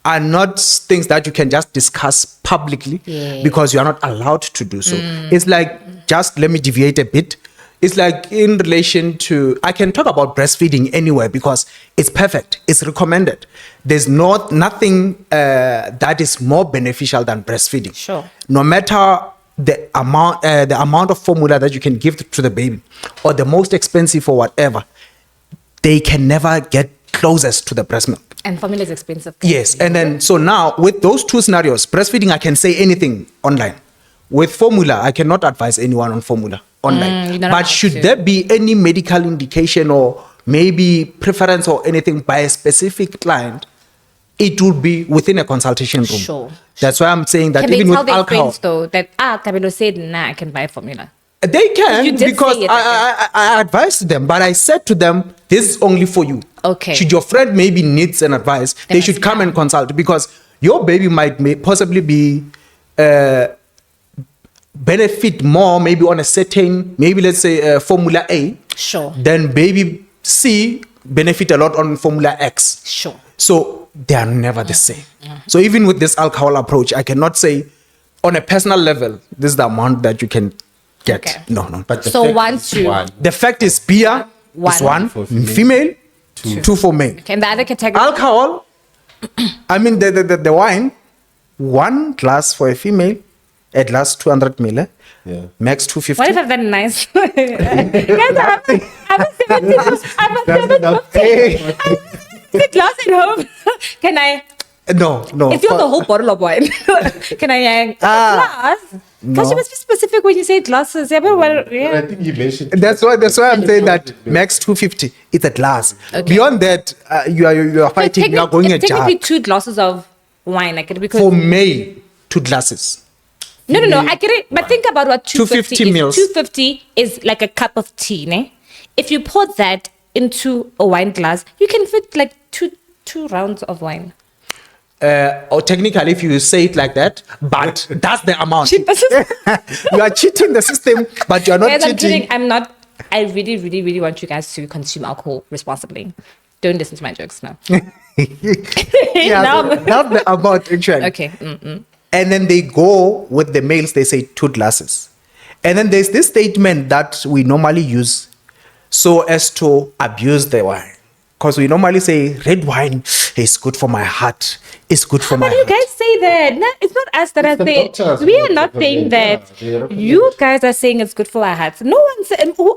are not things that you can just discuss publicly Yeah. because you are not allowed to do so. It's like, just let me deviate a bit. It's like in relation to, I can talk about breastfeeding anywhere because it's perfect. It's recommended. There's nothing that is more beneficial than breastfeeding. Sure. No matter the amount of formula that you can give to the baby or the most expensive or whatever, they can never get closest to the breast milk. And formula is expensive. Yes. And then, so now with those two scenarios, breastfeeding, I can say anything online. With formula, I cannot advise anyone on formula online. you're not But allowed should to. there be any medical indication or maybe preference or anything by a specific client, it will be within a consultation room. Sure. That's why I'm saying that Can they even tell with their alcohol, friends though that Kabelo said, nah, I can buy formula? they can You did because say it, I advised them, but I said to them, this is only for you. Okay. Should your friend maybe needs an advice, they must should come and consult because your baby might possibly be benefit more maybe on a certain, maybe let's say formula A. Sure. Then baby C benefit a lot on formula X. Sure. So they are never the same. So even with this alcohol approach, I cannot say on a personal level, this is the amount that you can get. Okay. No. But the So fact one, is two. one. The fact is beer is One. one, For female. female, two for male. Okay, and the other category? Alcohol, I mean the wine, 1 glass for a female, a glass 200 ml, Yeah. max 250. What if I've done nice? Guys, I'm a 70. I'm a That's 750. enough. The glass at home. Can I? No. It feels the whole bottle of wine. Can I? Glass? Because you must be specific when you say glasses. Yeah, but But yeah. I think you mentioned. That's why I'm saying that max 250. It's a glass. Okay. Beyond that, you are fighting. You are going a it's technically jar. 2 glasses of wine. I get it because For male, 2 glasses. no. I get it. But think about what 250 250 is. mils. 250 is like a cup of tea, ne? If you pour that into a wine glass, you can fit like two rounds of wine. Or technically, if you say it like that, but that's the amount. Cheat the system. You are cheating the system, but you are not Guys, I'm cheating. kidding. I'm not. I really, really, really want you guys to consume alcohol responsibly. Don't listen to my jokes now. Yeah, Now so I'm- that's the amount actually. Okay. And then they go with the males, they say 2 glasses. And then there's this statement that we normally use so as to abuse the wine. Because we normally say red wine is good for my heart. It's good for my But you heart. guys say that. No, it's not us that are the saying. doctors We who are not saying recommend, that. yeah, they recommend. You guys are saying it's good for our hearts. No one said. We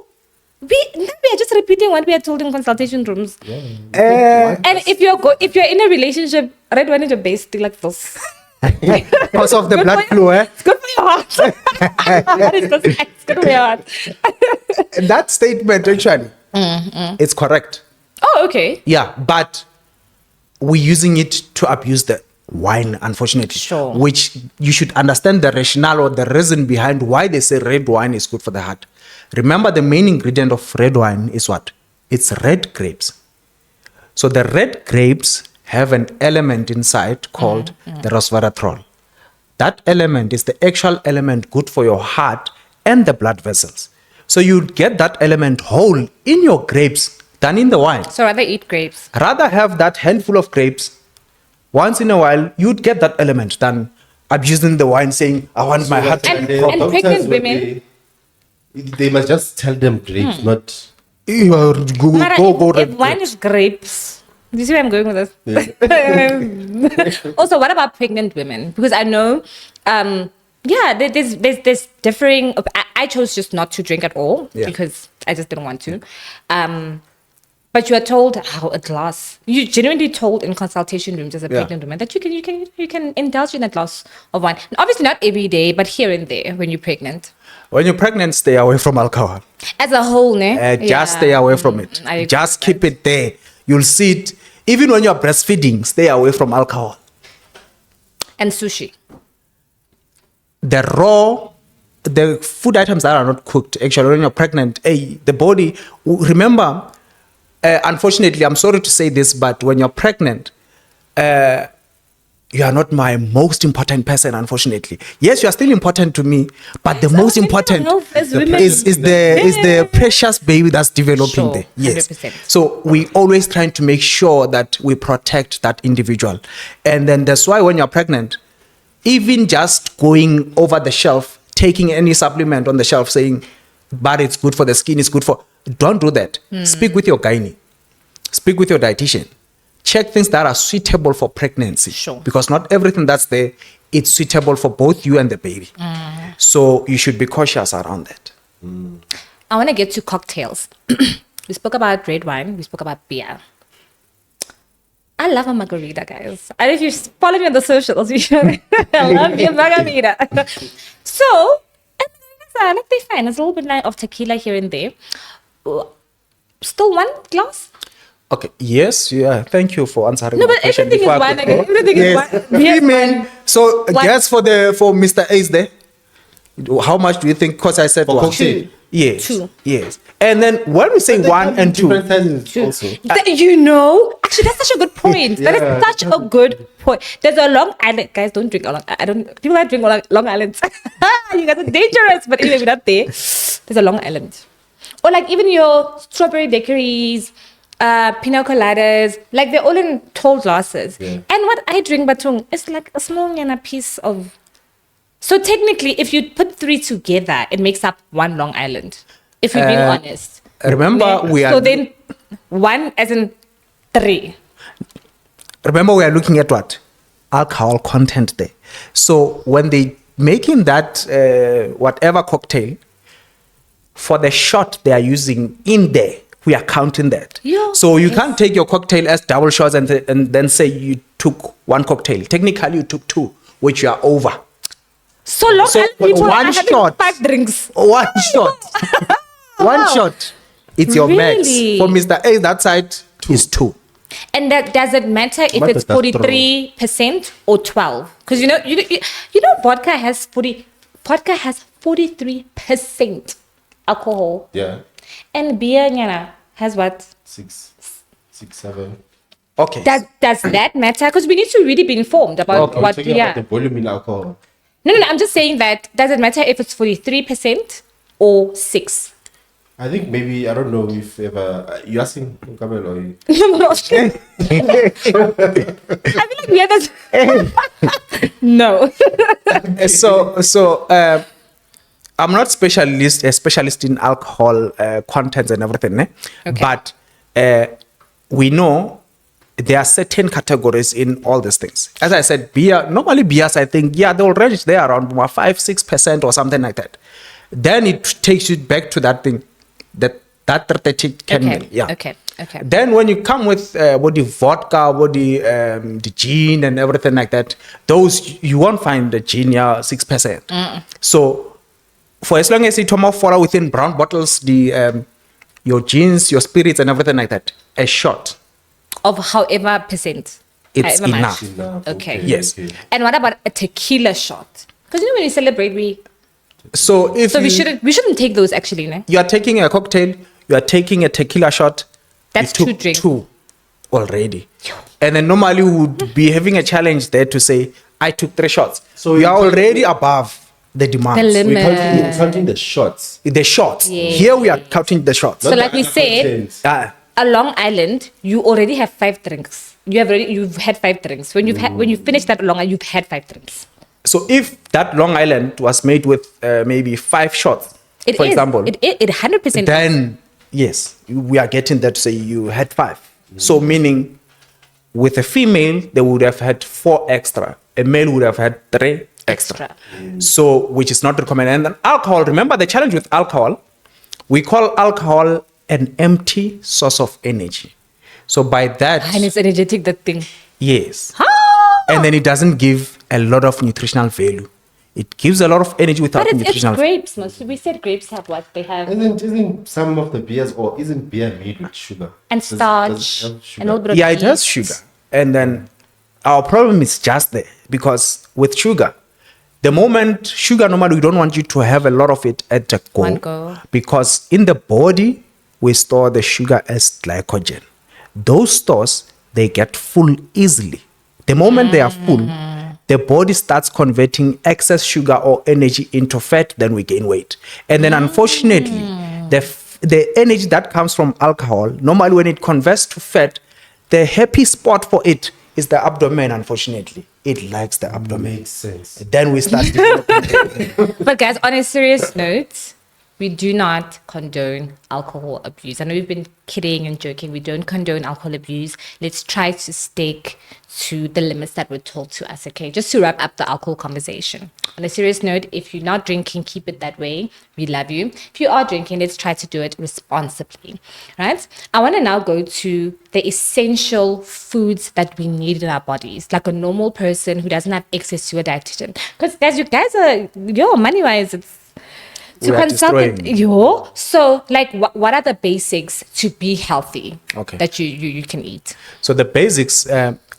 are just repeating what we are told in consultation rooms. And if you're in a relationship, red wine is your base thing like this. Because of the Good blood for flow, eh? It's good for your heart. That is good. It's good for your heart. That statement, actually, it's correct. Oh, okay. Yeah, but we're using it to abuse the wine, unfortunately. Sure. Which you should understand the rationale or the reason behind why they say red wine is good for the heart. Remember, the main ingredient of red wine is what? It's red grapes. So the red grapes have an element inside called the resveratrol. That element is the actual element good for your heart and the blood vessels. So you get that element whole in your grapes than in the wine. So rather eat grapes. Rather have that handful of grapes once in a while, you'd get that element than abusing the wine saying, I want my heart to And- be the proper. doctors, pregnant when women- they must just tell them grapes, not. Mara, Go if red wine grapes. is grapes. Do you see where I'm going with this? Also, what about pregnant women? Because I know, there's differing. I chose just not to drink at all because I just didn't want to. But you are told how a glass. You genuinely told in consultation rooms as a pregnant woman that you can indulge in a glass of wine. And obviously not every day, but here and there when you're pregnant. When you're pregnant, stay away from alcohol. As a whole, ne? Just stay away from it. I agree Just with keep it there. You'll see it. Even when you're breastfeeding, stay away from alcohol. And sushi. The food items that are not cooked, actually, when you're pregnant, the body, remember, unfortunately, I'm sorry to say this, but when you're pregnant, you are not my most important person, unfortunately. Yes, you are still important to me, but the most important is the precious baby that's developing Sure, there. Yes. 100%. So we always trying to make sure that we protect that individual. And then that's why when you're pregnant, even just going over the shelf, taking any supplement on the shelf saying, but it's good for the skin, it's good for, don't do that. Speak with your gynae. Speak with your dietitian. Check things that are suitable for pregnancy. Sure. Because not everything that's there, it's suitable for both you and the baby. So you should be cautious around that. I want to get to cocktails. We spoke about red wine. We spoke about beer. I love a margarita, guys. And if you follow me on the socials, you should. I love your margarita. So, and margaritas are like they're fine. There's a little bit of tequila here and there. Still one glass? Okay. Yes. Yeah. Thank you for answering. No, my but question everything is before I wine. could go. Everything is wine. Yes, Female. wine. So What? guess for Mr. Ace there. How much do you think? Because I said For one. cocktail? Yes. Two. Yes. And then when we say one and two, Different sizes also. You know, actually, that's such a good point. That Yeah. is such a good point. There's a Long Island. Guys, don't drink a Long. I don't. People that drink Long Island. You guys are dangerous. But anyway, we're not there. There's a Long Island, or like even your strawberry daiquiris, pina coladas. Like they're all in tall glasses. Yeah. And what I drink, Batong, is like a small piece of. So technically, if you put three together, it makes up one Long Island. If we're being honest. remember we are. So then, one as in three. Remember, we are looking at what? Alcohol content there. So when they making that whatever cocktail, for the shot they are using in there, we are counting that. Yeah. So you can't take your cocktail as double shots and then say you took one cocktail. Technically, you took two, which you are over. So Long So, Island people one are having shot. 5 drinks. One shot. One shot. It's your max. Really? For Mr. A, that side is two. And that does it matter if What it's does that 43% or 12? Because you know vodka has 43% alcohol, Yeah. and beer has what? 6, 7. Okay. Does that matter? Because we need to really be informed about I'm what talking beer. about the volume in alcohol. No. I'm just saying that does it matter if it's 43% or 6? I think maybe, I don't know if ever, you asking Kabelo or you? I feel like we have this. No. So I'm not a specialist in alcohol contents and everything, Okay. but we know there are certain categories in all these things. As I said, beer, normally beers, I think, they'll range there around 5-6% or something like that. Then it takes you back to that thing, that 30 candle. Okay. Then when you come with the vodka, the gin and everything like that, those, you won't find the gin, 6%. So for as long as you follow within brown bottles, your gins, your spirits and everything like that, a shot of however percent. It's however enough. much. Okay. Yes. And what about a tequila shot? Because when we celebrate, So if we shouldn't take those actually, no? you are taking a cocktail, you are taking a tequila shot. That's you 2 took drinks. 2 already. And then normally we would be having a challenge there to say, I took 3 shots. So we are already above the demand. The limit. We're counting the shots. The shots. Yes. Here we are counting the shots. So like we said, a Long Island, you already have 5 drinks. You've had 5 drinks. When you finish that Long Island, you've had 5 drinks. So if that Long Island was made with maybe 5 shots, for example, it 100%. then yes, we are getting that to say you had 5. So meaning with a female, they would have had 4 extra. A male would have had 3 extra. So which is not recommended. And then alcohol, remember the challenge with alcohol, we call alcohol an empty source of energy. So by that, And it's energetic, that thing. yes. And then it doesn't give a lot of nutritional value. It gives a lot of energy without But it's nutritional value. grapes, no? So we said grapes have what? They have... Isn't some of the beers, or isn't beer made with sugar? and Does it starch, have sugar? and a little bit of Yeah, it has yeast. sugar. And then our problem is just there, because with sugar, the moment sugar, normally we don't want you to have a lot of it at a go. One go. Because in the body, we store the sugar as glycogen. Those stores, they get full easily. The moment they are full, the body starts converting excess sugar or energy into fat, then we gain weight. And then unfortunately, the energy that comes from alcohol, normally when it converts to fat, the happy spot for it is the abdomen, unfortunately. It likes the abdomen. Makes sense. Then we start developing. But guys, on a serious note, we do not condone alcohol abuse. I know we've been kidding and joking. We don't condone alcohol abuse. Let's try to stick to the limits that were told to us, okay? Just to wrap up the alcohol conversation. On a serious note, if you're not drinking, keep it that way. We love you. If you are drinking, let's try to do it responsibly, right? I want to now go to the essential foods that we need in our bodies, like a normal person who doesn't have access to a dietitian. Because guys, you guys are, money-wise, it's to We are consult destroying. so like what are the basics to be healthy Okay. that you can eat? So the basics,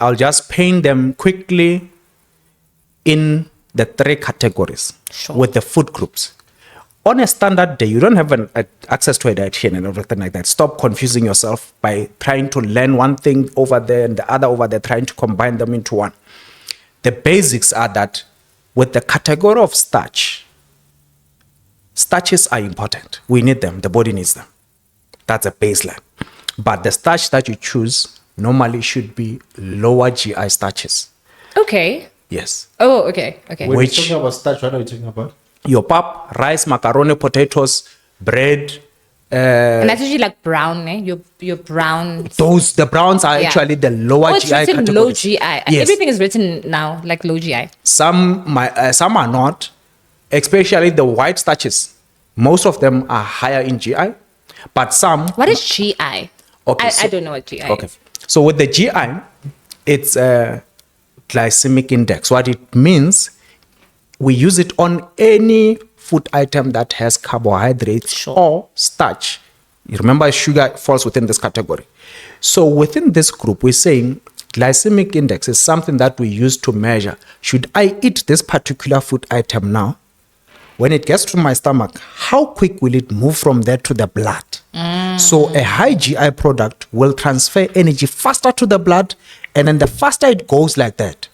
I'll just paint them quickly in the 3 categories Sure. with the food groups. On a standard day, you don't have access to a dietitian and everything like that. Stop confusing yourself by trying to learn one thing over there and the other over there, trying to combine them into one. The basics are that with the category of starches are important. We need them. The body needs them. That's a baseline. But the starch that you choose normally should be lower GI starches. Okay. Yes. Oh, okay. When Which- you're talking about starch, what are we talking about? Your pap, rice, macaroni, potatoes, bread. And that's usually like brown, eh? Your brown. The browns are Yeah. actually the lower Oh, it's GI written categories. low GI. Yes. Everything is written now like low GI. Some are not, especially the white starches. Most of them are higher in GI, but some. What is GI? Okay, I don't know what GI Okay. is. So with the GI, it's a glycemic index. What it means, we use it on any food item that has carbohydrates Sure. or starch. You remember sugar falls within this category. So within this group, we're saying glycemic index is something that we use to measure, should I eat this particular food item now? When it gets to my stomach, how quick will it move from there to the blood? So a high GI product will transfer energy faster to the blood, and then the faster it goes like that,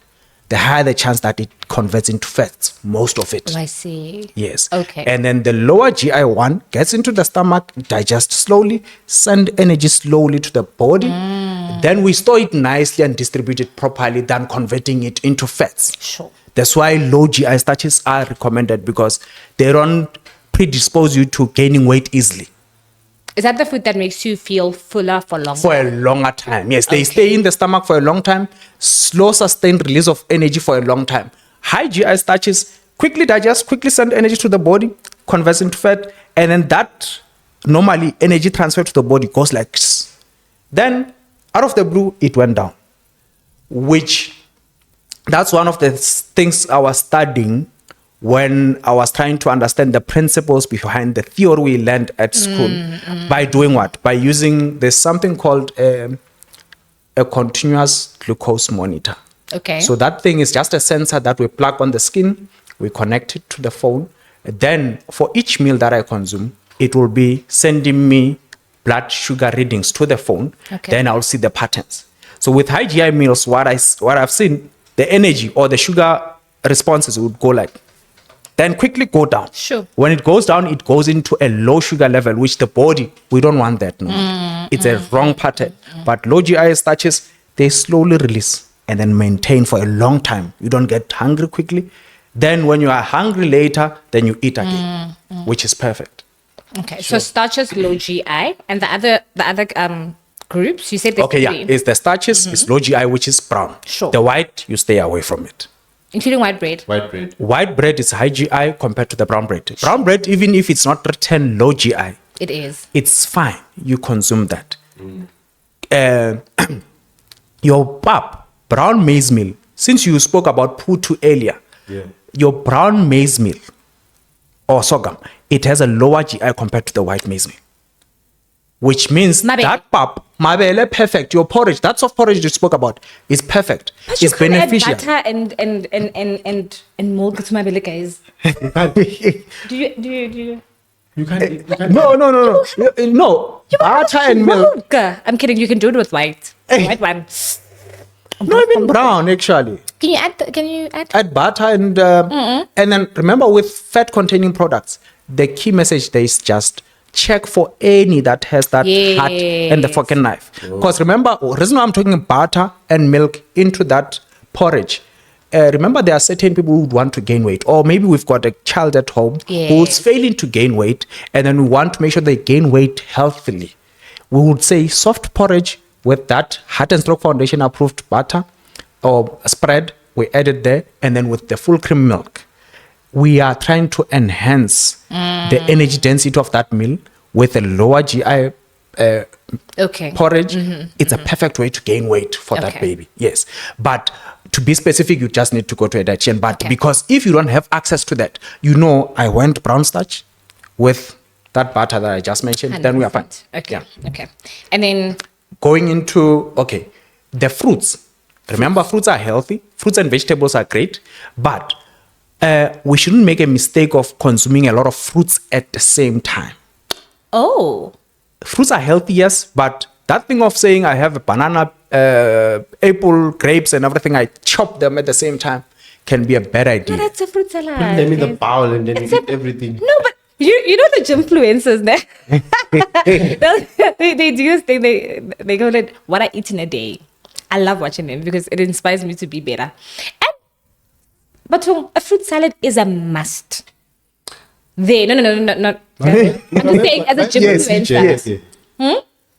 the higher the chance that it converts into fats, most of it. Oh, I see. Yes. Okay. And then the lower GI one gets into the stomach, digests slowly, send energy slowly to the body. Then we store it nicely and distribute it properly, than converting it into fats. Sure. That's why low GI starches are recommended, because they don't predispose you to gaining weight easily. Is that the food that makes you feel fuller for longer? For a longer time. Yes, they stay in the stomach for a long time. Slow, sustained release of energy for a long time. High GI starches quickly digest, quickly send energy to the body, converts into fat, and then that normally energy transfer to the body goes like this. Then out of the blue, it went down, which that's one of the things I was studying when I was trying to understand the principles behind the theory we learned at school. By doing what? By using, there's something called a continuous glucose monitor. Okay. So that thing is just a sensor that we plug on the skin, we connect it to the phone. Then for each meal that I consume, it will be sending me blood sugar readings to the phone. Okay. Then I'll see the patterns. So with high GI meals, what I've seen, the energy or the sugar responses would go like, then quickly go down. Sure. When it goes down, it goes into a low sugar level, which the body, we don't want that. No, it's a wrong pattern. But low GI starches, they slowly release and then maintain for a long time. You don't get hungry quickly. Then when you are hungry later, then you eat again, which is perfect. Okay, so starches, low GI, and the other groups, you said there's Okay, yeah, three. it's the starches, it's low GI, which is brown. Sure. The white, you stay away from it. Including white bread. White bread. White bread is high GI compared to the brown bread. Brown bread, even if it's not written low GI, It is. it's fine. You consume that. Your pap, brown maize meal, since you spoke about putu earlier, your brown maize meal or sorghum, it has a lower GI compared to the white maize meal. Which means Mabele. that pap, mabele, perfect. Your porridge, that soft porridge you spoke about, is perfect. But you It's can't beneficial. add butter and milk to my belly, guys. Do you? You can't eat. You can't No. No. Butter and milk. I'm kidding. You can do it with white. Hey. White one. Not even brown, actually. Can you add? Add butter and then remember with fat containing products, the key message there is just check for any that has that heart and the fork and knife. Because remember, the reason why I'm talking butter and milk into that porridge, remember there are certain people who would want to gain weight, or maybe we've got a child at home who's failing to gain weight, and then we want to make sure they gain weight healthily. We would say soft porridge with that Heart and Stroke Foundation approved butter or spread, we add it there, and then with the full cream milk, we are trying to enhance the energy density of that meal with a lower GI porridge. It's a perfect way to gain weight for that Okay. baby. Yes. But to be specific, you just need to go to a dietitian. But because if you don't have access to that, I went brown starch with that butter that I just mentioned, then we are fine. Okay. Yeah. Okay. And then Going into, the fruits. Remember, fruits are healthy. Fruits and vegetables are great. But we shouldn't make a mistake of consuming a lot of fruits at the same time. Fruits are healthy, yes. But that thing of saying I have a banana, apple, grapes and everything, I chop them at the same time can be a bad idea. no, that's a fruit salad. Put them in the bowl and then It's you a- eat everything. No, but you know the influencers there. they do this thing. They go like what I eat in a day. I love watching them because it inspires me to be better. But a fruit salad is a must. No. I'm just saying as a gym influencer.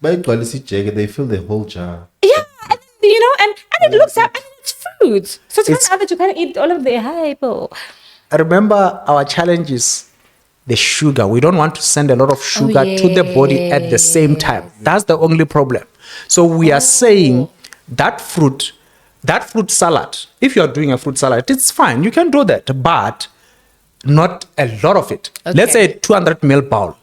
By quality check, they fill the whole jar. Yeah, and it looks up and it's fruit. So it's kind of that you can't eat all of the hype. Remember, our challenge is the sugar. We don't want to send a lot of sugar to the body at the same time. That's the only problem. So we are saying that fruit salad, if you're doing a fruit salad, it's fine. You can do that, but not a lot of it. Let's say a 200 ml bowl.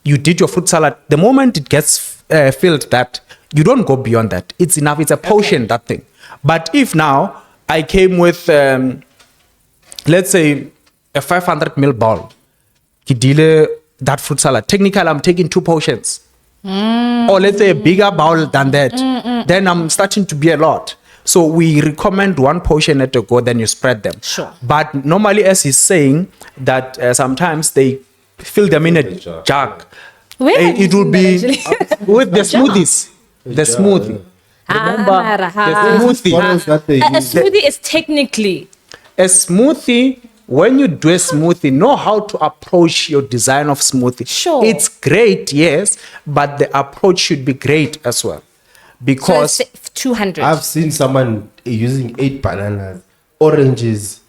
You did your fruit salad. The moment it gets filled, that you don't go beyond that. It's enough. It's a portion, that thing. But if now I came with, let's say, a 500 ml bowl, that fruit salad, technically I'm taking 2 portions. Or let's say a bigger bowl than that. Then I'm starting to be a lot. So we recommend 1 portion at a go, then you spread them. Sure. But normally, as he's saying, that sometimes they fill them in a jug. Where have you It will seen be that actually? with the smoothies. The smoothie. Remember, the smoothie. What else that they A use? smoothie is technically A smoothie when you do a smoothie, know how to approach your design of smoothie. Sure. It's great, yes, but the approach should be great as well. Because So it's 200. I've seen someone using 8 bananas, oranges.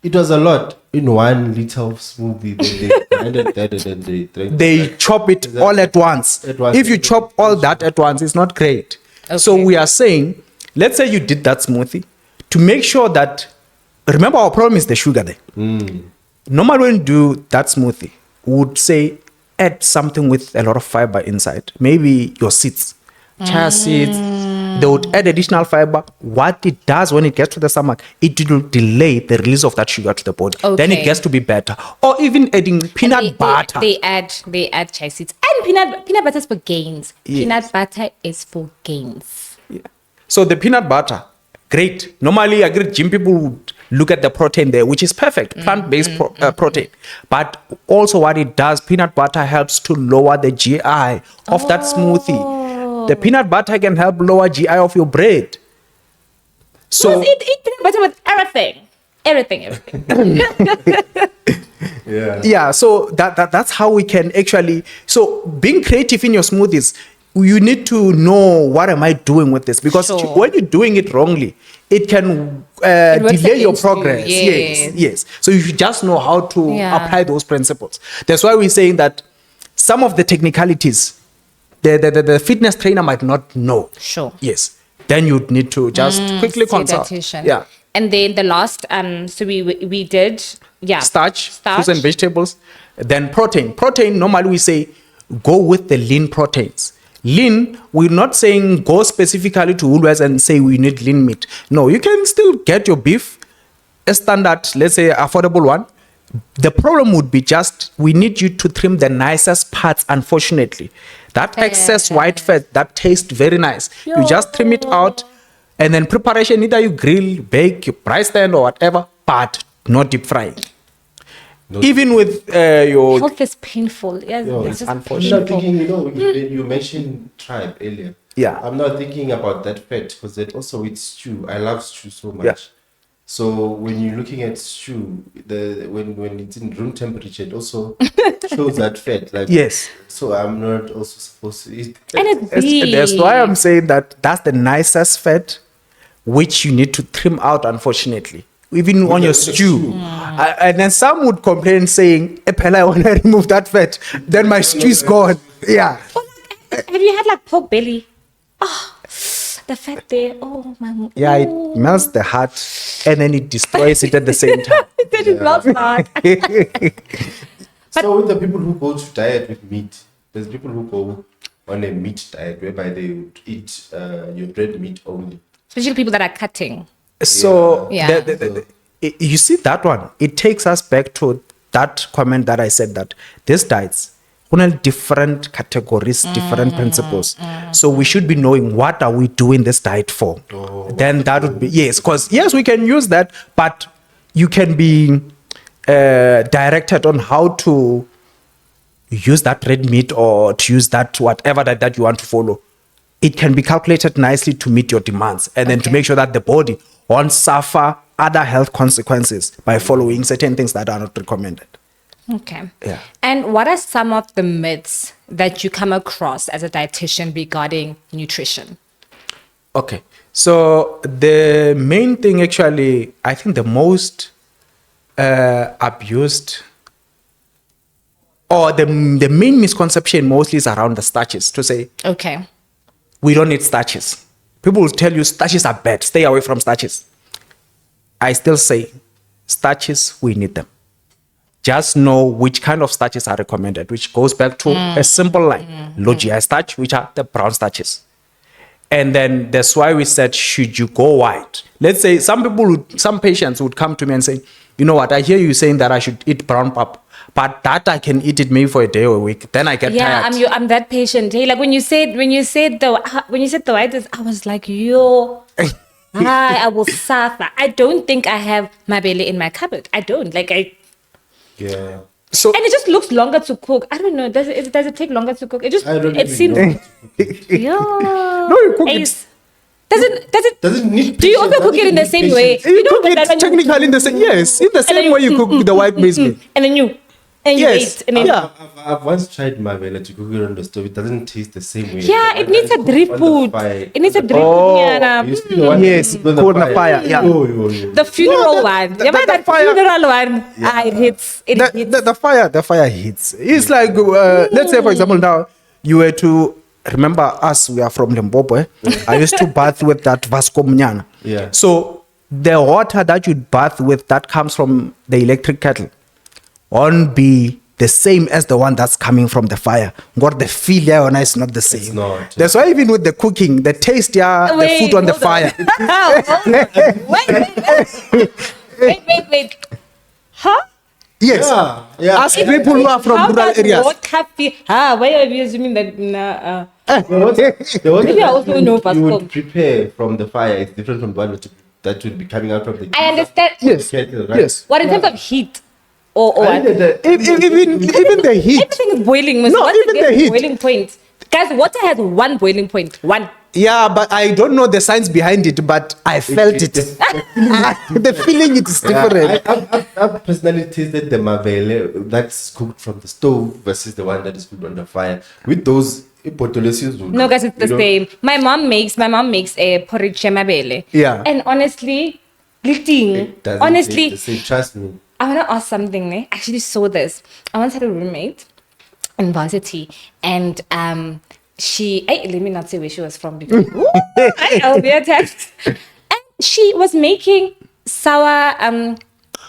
It was a lot in 1 liter of smoothie. They blended that and then they drank. they chop it all at once. At once. If you chop all that at once, it's not great. So Okay. we are saying, let's say you did that smoothie, to make sure that, remember our problem is the sugar there. Normally when you do that smoothie, we would say add something with a lot of fiber inside. Maybe your seeds, chia seeds. They would add additional fiber. What it does when it gets to the stomach, it will delay the release of that sugar to the body. Then it Okay. gets to be better. Or even adding peanut butter. They add chia seeds and peanut butter is for gains. Yes. Peanut butter is for gains. So the peanut butter, great. Normally, I agree, gym people would look at the protein there, which is perfect, plant-based protein. But also what it does, peanut butter helps to lower the GI of that smoothie. The peanut butter can help lower GI of your bread. So Because eat peanut butter with everything. Everything. yeah, so that's how we can actually. So being creative in your smoothies, you need to know what am I doing with this, because Sure. when you're doing it wrongly, it can works delay your against you, progress. yes. Yes. So you should just know how to Yeah. apply those principles. That's why we're saying that some of the technicalities, the fitness trainer might not know. Sure. Yes. Then you'd need to just quickly See a consult. dietitian. Yeah. And then the last, so we did, Starch, fruits and vegetables. Then protein, normally we say go with the lean proteins. Lean, we're not saying go specifically to Woolworths and say we need lean meat. No, you can still get your beef, a standard, let's say affordable one. The problem would be just we need you to trim the nicest parts, unfortunately. That excess white fat that tastes very nice, you just trim it out. And then preparation, either you grill, bake, you fry stand or whatever, but not deep frying. Even with your health is painful. Yes, Yo, it's just I'm unfortunate. not thinking, when you mentioned tribe earlier. Yeah. I'm not thinking about that fat because that also with stew. I love stew so much. Yeah. So when you're looking at stew, when it's in room temperature, it also shows that fat. Like Yes. So I'm not also supposed to eat that. and it's big. That's why I'm saying that that's the nicest fat, which you need to trim out, unfortunately. Even on your stew. And then some would complain saying, Epela, I want to remove that fat. Then my stew is gone. Yeah. Have you had like pork belly? Oh, the fat there. Oh my. Yeah, it melts the heart and then it destroys it at the same time. Then it melts like. So with the people who go to diet with meat, there's people who go on a meat diet whereby they would eat your red meat only. Especially people that are cutting. So Yeah. you see that one, it takes us back to that comment that I said that these diets have different categories, different principles. So we should be knowing what are we doing this diet for. Then that would be, yes, because yes, we can use that, but you can be directed on how to use that red meat or to use that whatever that you want to follow. It can be calculated nicely to meet your demands and then to make sure that the body won't suffer other health consequences by following certain things that are not recommended. Okay. Yeah. And what are some of the myths that you come across as a dietitian regarding nutrition? Okay. So the main thing actually, I think the most abused or the main misconception mostly is around the starches, to say Okay. we don't need starches. People will tell you starches are bad, stay away from starches. I still say starches, we need them. Just know which kind of starches are recommended, which goes back to a simple line. Low GI starch, which are the brown starches. And then that's why we said, should you go white? Let's say some patients would come to me and say, you know what, I hear you saying that I should eat brown pap, but that I can eat it maybe for a day or a week. Then I get tired. I'm that patient. Hey, like when you said the white, I was like, yo, I will suffer. I don't think I have my belly in my cupboard. I don't Yeah. So and it just looks longer to cook. I don't know. Does it take longer to cook? I don't It even seems know. yeah. no, you cook it. Doesn't need Do you patience, also cook it in the doesn't same need way? patience. You know cook that it when you- technically in the same, yes, in the and then same way you cook the white maize meal. And then you Yes. wait. And then, Yeah. I've once tried mavela to cook it on the stove. It doesn't taste the same way. Yeah, The it one needs that a is cooked drip on the food. fire. It needs a drip Oh. food. Yeah, You see the one Yes, that is cooked cooked on the fire, yeah. The funeral one. the- Yeah, the that fire- funeral one. Ah, it hits. It hits. The fire hits. It's like, let's say, for example, now you were to remember us, we are from Limpopo. I used to bath with that Vasco Mnyana. Yeah. So the water that you bath with that comes from the electric kettle won't be the same as the one that's coming from the fire. What the feel yeah, is not the same. It's not. That's why even with the cooking, the taste, yeah, the Wait, food on the hold fire. Wait. Huh? Yes. Yeah. Ask people who are from How rural does areas. water feel? Why are you assuming that? The one Maybe I also know you Vasco. would prepare from the fire is different from the one that would be coming out from the I understand. Yes. kettle, right? Yes. What in terms of heat? Or I what? think that Even the heat. Everything is boiling. No, What's even the heat. boiling point? Guys, water has one boiling point. One. Yeah, but I don't know the science behind it, but I felt it. The feeling is different. I've personally tasted the mavele that's cooked from the stove versus the one that is cooked on the fire. With those potolesius. No, guys, it's the same. My mom makes a porridge mabele. Yeah. And honestly, It doesn't honestly, taste the same, trust me. I want to ask something. I actually saw this. I once had a roommate in varsity, and let me not say where she was from because I'll be attacked. And she was making sour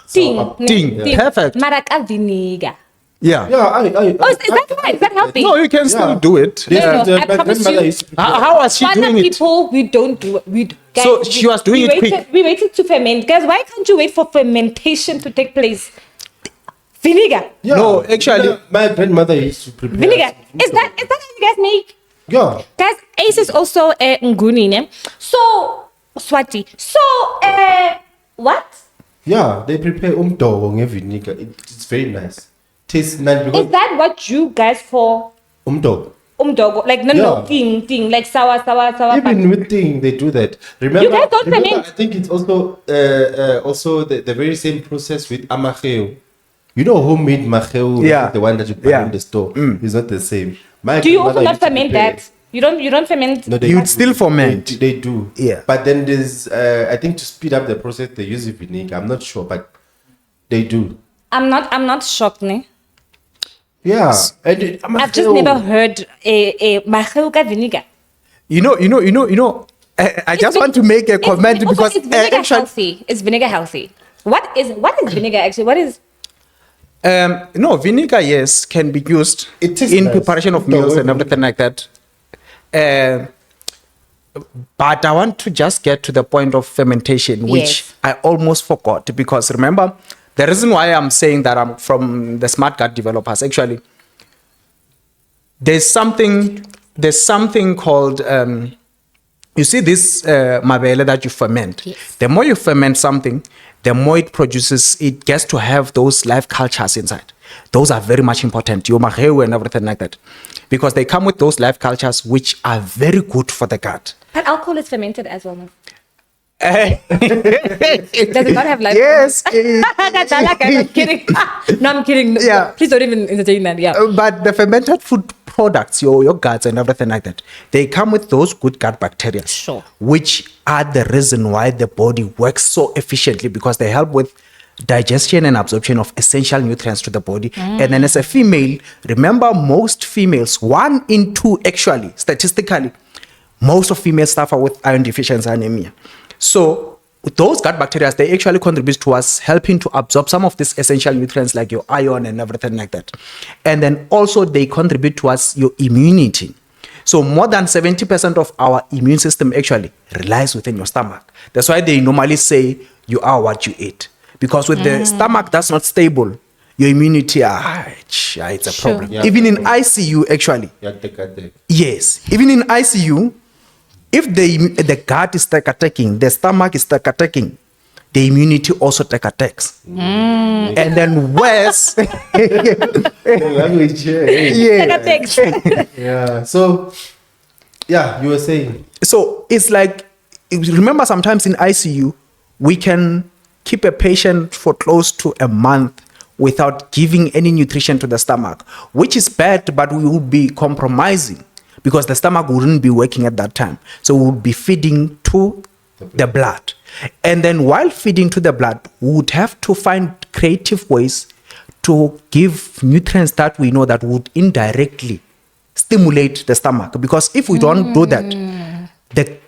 ting. ting. Perfect. Maraka vinegar. Yeah. Yeah, Oh, is that fine? Is that healthy? No, you can still do it. This No, is no, the- I my promise grandmother you. used to prepare. How was she Other doing it? people, we don't do it. Guys, So she was doing it quick. We waited to ferment. Guys, why can't you wait for fermentation to take place? Vinegar. Yeah. No, actually- my grandmother used to prepare. Vinegar. Is that how you guys make? Yeah. Guys, Ace is also a nguni, ne? So, Swati. So, what? Yeah, they prepare umdogo vinegar. It's very nice. Tastes nice Is because that what you guys call umdogo. umdogo? Like, no, Yeah. thing, like sour. Even with thing they do that. Remember, You guys don't remember, ferment. I think it's also the very same process with amacheo. You know homemade macheo, Yeah. the one that you buy Yeah. in the store. It's not the same. My Do you also grandmother not used to ferment prepare- that? You don't ferment. No, they You'd do. still ferment. They do. Yeah. But then there's, I think to speed up the process, they use vinegar. I'm not sure, but they do. I'm not shocked, ne? Yeah. And I've just never heard a maheuka vinegar. You know. I just want to make a comment because it's vinegar actually, healthy. Is vinegar healthy? What is vinegar actually? What is no, vinegar, yes, can be used It is in nice. preparation of meals and everything like that. But I want to just get to the point of fermentation, which Yes. I almost forgot because remember, the reason why I'm saying that I'm from the smart gut developers, actually, there's something called, you see this mabele that you ferment. Yes. The more you ferment something, the more it gets to have those live cultures inside. Those are very much important, your maheu and everything like that, because they come with those live cultures which are very good for the gut. but alcohol is fermented as well? No? Does it not have life? Yes. I'm kidding. No, I'm kidding. No, Yeah. Please don't even entertain that. Yeah. But the fermented food products, your guts and everything like that, they come with those good gut bacteria, Sure. which are the reason why the body works so efficiently because they help with digestion and absorption of essential nutrients to the body. And then as a female, remember most females, 1 in 2 actually, statistically, most of females suffer with iron deficiency anemia. So those gut bacteria, they actually contribute to us helping to absorb some of these essential nutrients like your iron and everything like that. And then also they contribute to us your immunity. So more than 70% of our immune system actually relies within your stomach. That's why they normally say you are what you eat. Because with the stomach that's not stable, your immunity, it's a Sure. problem. Yeah. Even in ICU, actually. Yeah, take a day. Yes, even in ICU, if the gut is attacking, the stomach is attacking, the immunity also attacks. And then worse, Language, yeah. Yeah. So, yeah, you were saying. So it's like remember, sometimes in ICU, we can keep a patient for close to a month without giving any nutrition to the stomach, which is bad, but we would be compromising because the stomach wouldn't be working at that time. So we would be feeding to the blood. And then while feeding to the blood, we would have to find creative ways to give nutrients that we know that would indirectly stimulate the stomach. Because if we don't do that, the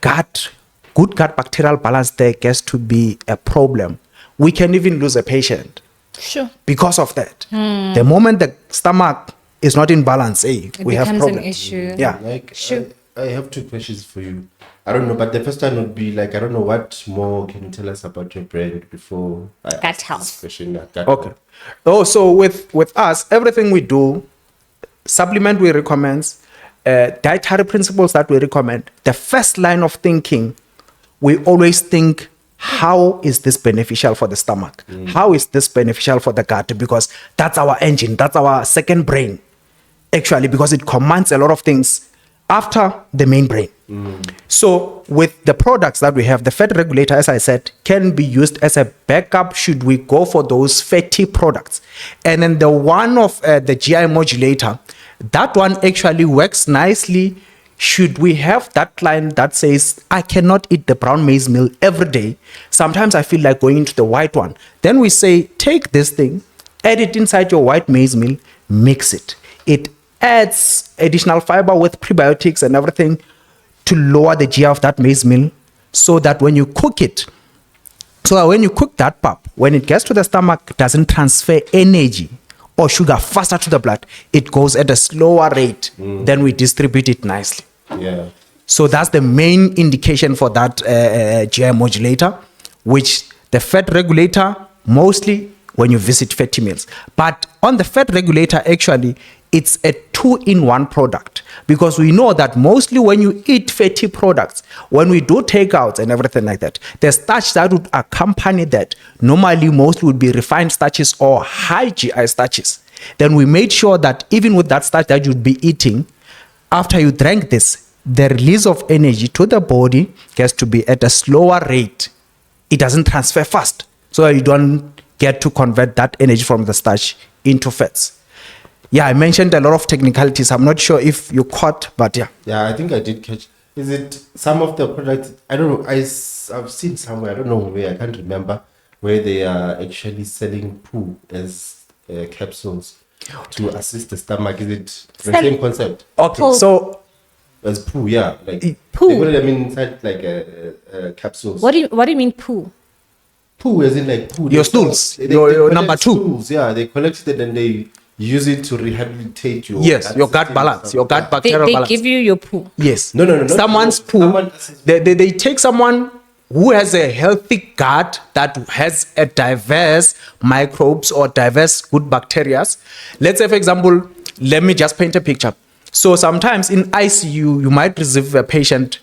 good gut bacterial balance there gets to be a problem. We can even lose a patient. Sure. Because of that. The moment the stomach is not in balance, we have becomes problems. an issue. Yeah. Like, Sure. I have two questions for you. I don't know, but the first one would be like, I don't know, what more can you tell us about your brand before I Gut ask health. this question? Gut Okay. health. Oh, so with us, everything we do, supplement we recommend, dietary principles that we recommend, the first line of thinking, we always think, how is this beneficial for the stomach? How is this beneficial for the gut? Because that's our engine, that's our second brain, actually, because it commands a lot of things after the main brain. So with the products that we have, the fat regulator, as I said, can be used as a backup should we go for those fatty products. And then the one of the GI modulator, that one actually works nicely should we have that client that says, I cannot eat the brown maize meal every day. Sometimes I feel like going into the white one. Then we say, take this thing, add it inside your white maize meal, mix it. It adds additional fiber with prebiotics and everything to lower the GI of that maize meal, so that when you cook it, when you cook that pap, when it gets to the stomach, it doesn't transfer energy or sugar faster to the blood. It goes at a slower rate. Then we distribute it nicely. Yeah. So that's the main indication for that GI modulator, which the fat regulator, mostly when you visit fatty meals. But on the fat regulator, actually, it's a 2-in-1 product, because we know that mostly when you eat fatty products, when we do takeouts and everything like that, the starch that would accompany that normally mostly would be refined starches or high GI starches. Then we made sure that even with that starch that you'd be eating, after you drank this, the release of energy to the body gets to be at a slower rate. It doesn't transfer fast, so you don't get to convert that energy from the starch into fats. Yeah, I mentioned a lot of technicalities. I'm not sure if you caught, but yeah. Yeah, I think I did catch. Is it some of the products? I don't know. I've seen somewhere. I don't know where. I can't remember where they are actually selling poo as capsules to assist the stomach. Is it the same concept Okay, Poo. so as poo? Yeah, like Poo. They put it, I mean, inside like capsules. What do you mean poo? Poo, as in like poo. Your They- stools, they your collect number 2. stools, yeah, they collect it and they use it to rehabilitate your Yes, your gut system balance, and your stuff. gut Yeah. bacterial They balance. give you your poo. Yes. No, not Someone's you. poo. Someone else's- They take someone who has a healthy gut that has a diverse microbes or diverse good bacteria. Let's say, for example, let me just paint a picture. So sometimes in ICU, you might receive a patient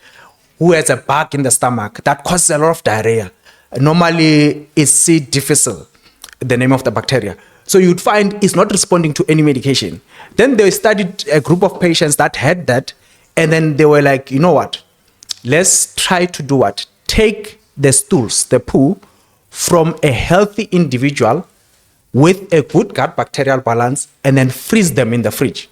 who has a bug in the stomach that causes a lot of diarrhea. Normally, it's C. difficile, the name of the bacteria. So you'd find it's not responding to any medication. Then they studied a group of patients that had that, and then they were like, you know what? Let's try to do what? Take the stools, the poo, from a healthy individual with a good gut bacterial balance, and then freeze them in the fridge.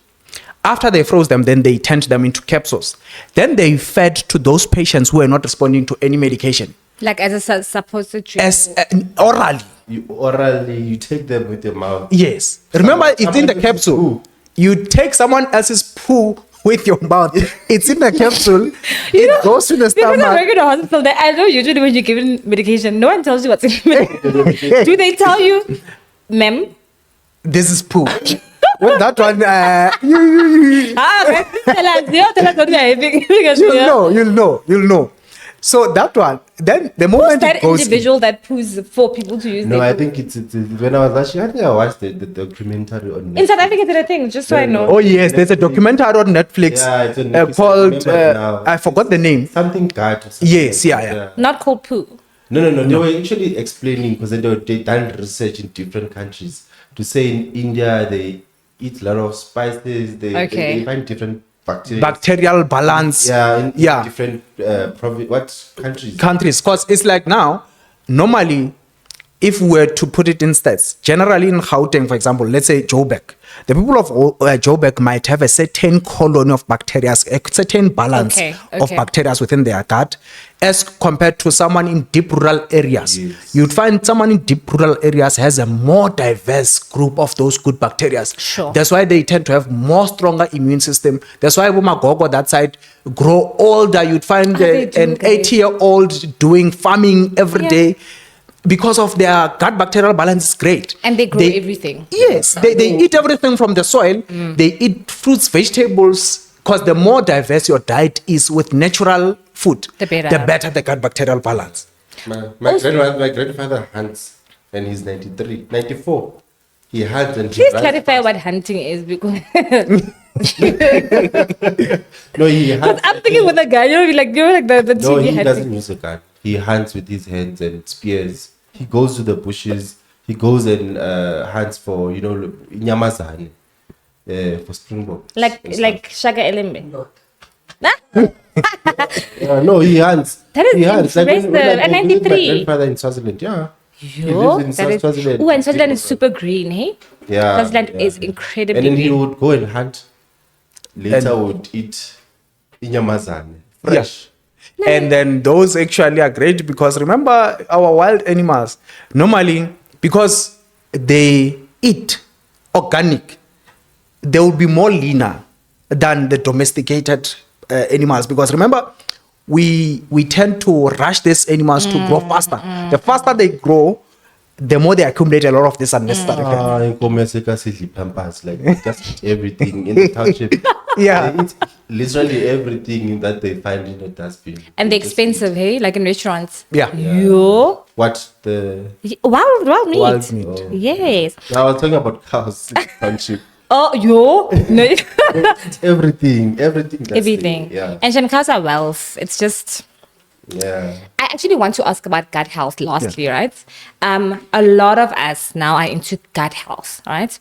After they froze them, then they turned them into capsules. Then they fed to those patients who were not responding to any medication, Like as a suppository. as orally. You take them with your mouth. Yes. Remember, it's in the someone else's capsule. poo. You take someone else's poo with your mouth. It's in the capsule. It goes to the Because I stomach. work in a hospital, I know usually when you're given medication, no one tells you what's in it. Do they tell you, ma'am? This is poo. With that one, Tell us what we are having. Because you'll know. So that one, then the moment that it goes in, individual that poos for people to use No, their I poo. think it's when I was watching. I think I watched the documentary on. In South Africa, it's a thing, just so I know. oh yes, there's a documentary on Netflix, Yeah, it's on Netflix. I called, remember it now. I forgot the name. Something gut. Or something Yes, like yeah. that. Not called poo. No. They were actually explaining because they done research in different countries to say in India they eat a lot of spices. They Okay. find different bacterial balance. In different what countries. Because it's like now, normally, if we were to put it in stats, generally in Gauteng, for example, let's say Joburg, the people of Joburg might have a certain colony of bacteria, a certain balance of bacteria within their gut, as compared to someone in deep rural areas. Yes. You'd find someone in deep rural areas has a more diverse group of those good bacteria. Sure. That's why they tend to have more stronger immune system. That's why Mogodu, that side, grow older. You'd find an 80-year-old doing farming every day. Because of their gut bacterial balance is great. And they grow everything. Yes. They eat everything from the soil. They eat fruits, vegetables. Because the more diverse your diet is with natural food, the better the gut bacterial balance. My grandfather hunts and he's 94. He hunts and Please clarify what hunting is, because no, he hunts. I'm thinking with a gun, you're like the No, he hunting. doesn't use a gun. He hunts with his hands and spears. He goes to the bushes. He goes and hunts for, nyamazane, for springbok. Like Shaka Elembe. No, he hunts. That is he hunts. impressive. At 93. My grandfather in Swaziland, He lives in Swaziland. Oh, and Swaziland is super green, hey? Yeah. Swaziland is incredibly green. And then he green. would go and hunt. Later would eat inyamazane, fresh. And then those actually are great because remember our wild animals, normally, because they eat organic, they will be more leaner than the domesticated animals. Because remember, we tend to rush these animals to grow faster. The faster they grow, the more they accumulate a lot of this unnecessary fat. In Komeseka city Pampas, like just everything in the township. Yeah. They eat literally everything that they find in the dustbin. And they're expensive, hey? Like in restaurants. Yeah. Yo. What the Wild meat. Wild meat. Oh. Yes. I was talking about cows in the township. Oh, yo. No. Everything. Everything. Yeah. And Shankas are wealth. It's just... Yeah. I actually want to ask about gut health lastly, right? A lot of us now are into gut health, right?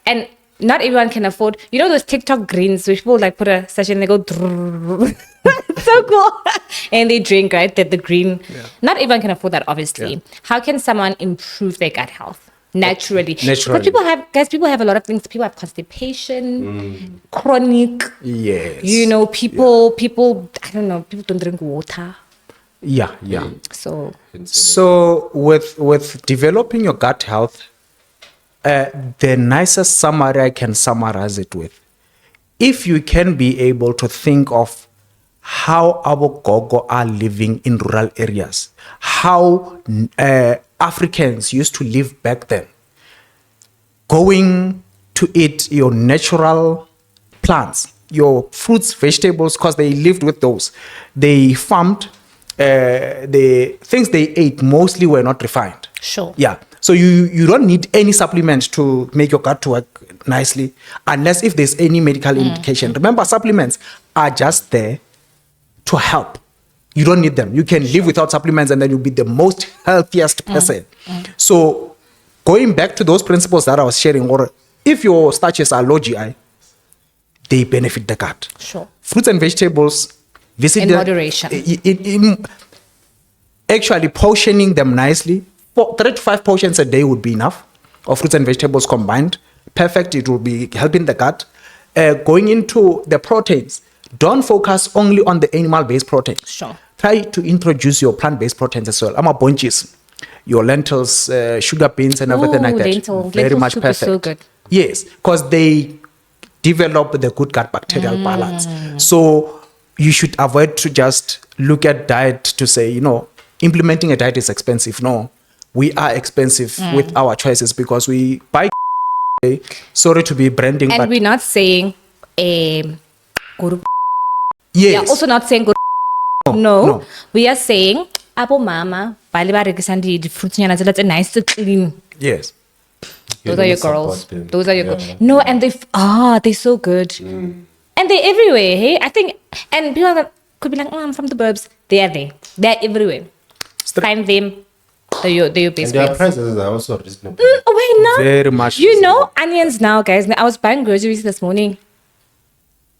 And not everyone can afford, those TikTok greens, which people like put a sachet and they go, it's so cool. And they drink, right? The green. Yeah. Not everyone can afford that, obviously. Yeah. How can someone improve their gut health? Naturally. Because people have a lot of things. People have constipation, chronic. Yes. People, I don't know, people don't drink water. Yeah. So with developing your gut health, the nicest summary I can summarize it with, if you can be able to think of how our gogo are living in rural areas, how Africans used to live back then, going to eat your natural plants, your fruits, vegetables, because they lived with those. They farmed, the things they ate mostly were not refined. Sure. Yeah. So you don't need any supplement to make your gut to work nicely, unless if there's any medical indication. Remember, supplements are just there to help. You don't need them. You can live without supplements and then you'll be the most healthiest person. So going back to those principles that I was sharing, or if your starches are low GI, they benefit the gut. Sure. Fruits and vegetables, in moderation. Actually portioning them nicely, 3 to 5 portions a day would be enough, of fruits and vegetables combined. Perfect. It will be helping the gut. Going into the proteins, don't focus only on the animal-based proteins. Sure. Try to introduce your plant-based proteins as well. Bunches, your lentils, sugar beans, and everything like that. Very much perfect. So good. Yes, because they develop the good gut bacterial balance. So you should avoid to just look at diet to say, implementing a diet is expensive. No, we are expensive with our choices because we buy. Sorry to be branding, and but we're not saying guru. Yes. We are also not saying guru. No. We are saying Apo Mama, Bali Barekisandi, the fruits and nice to clean. Yes. Those are your girls. Those are your girls. No, and they're so good. And they're everywhere, hey? I think, and people that could be like, I'm from the burbs. They are there. They're everywhere. Find them. They're your best And their friends. prices are also reasonable. Wait, now. Very much. Onions now, guys. I was buying groceries this morning.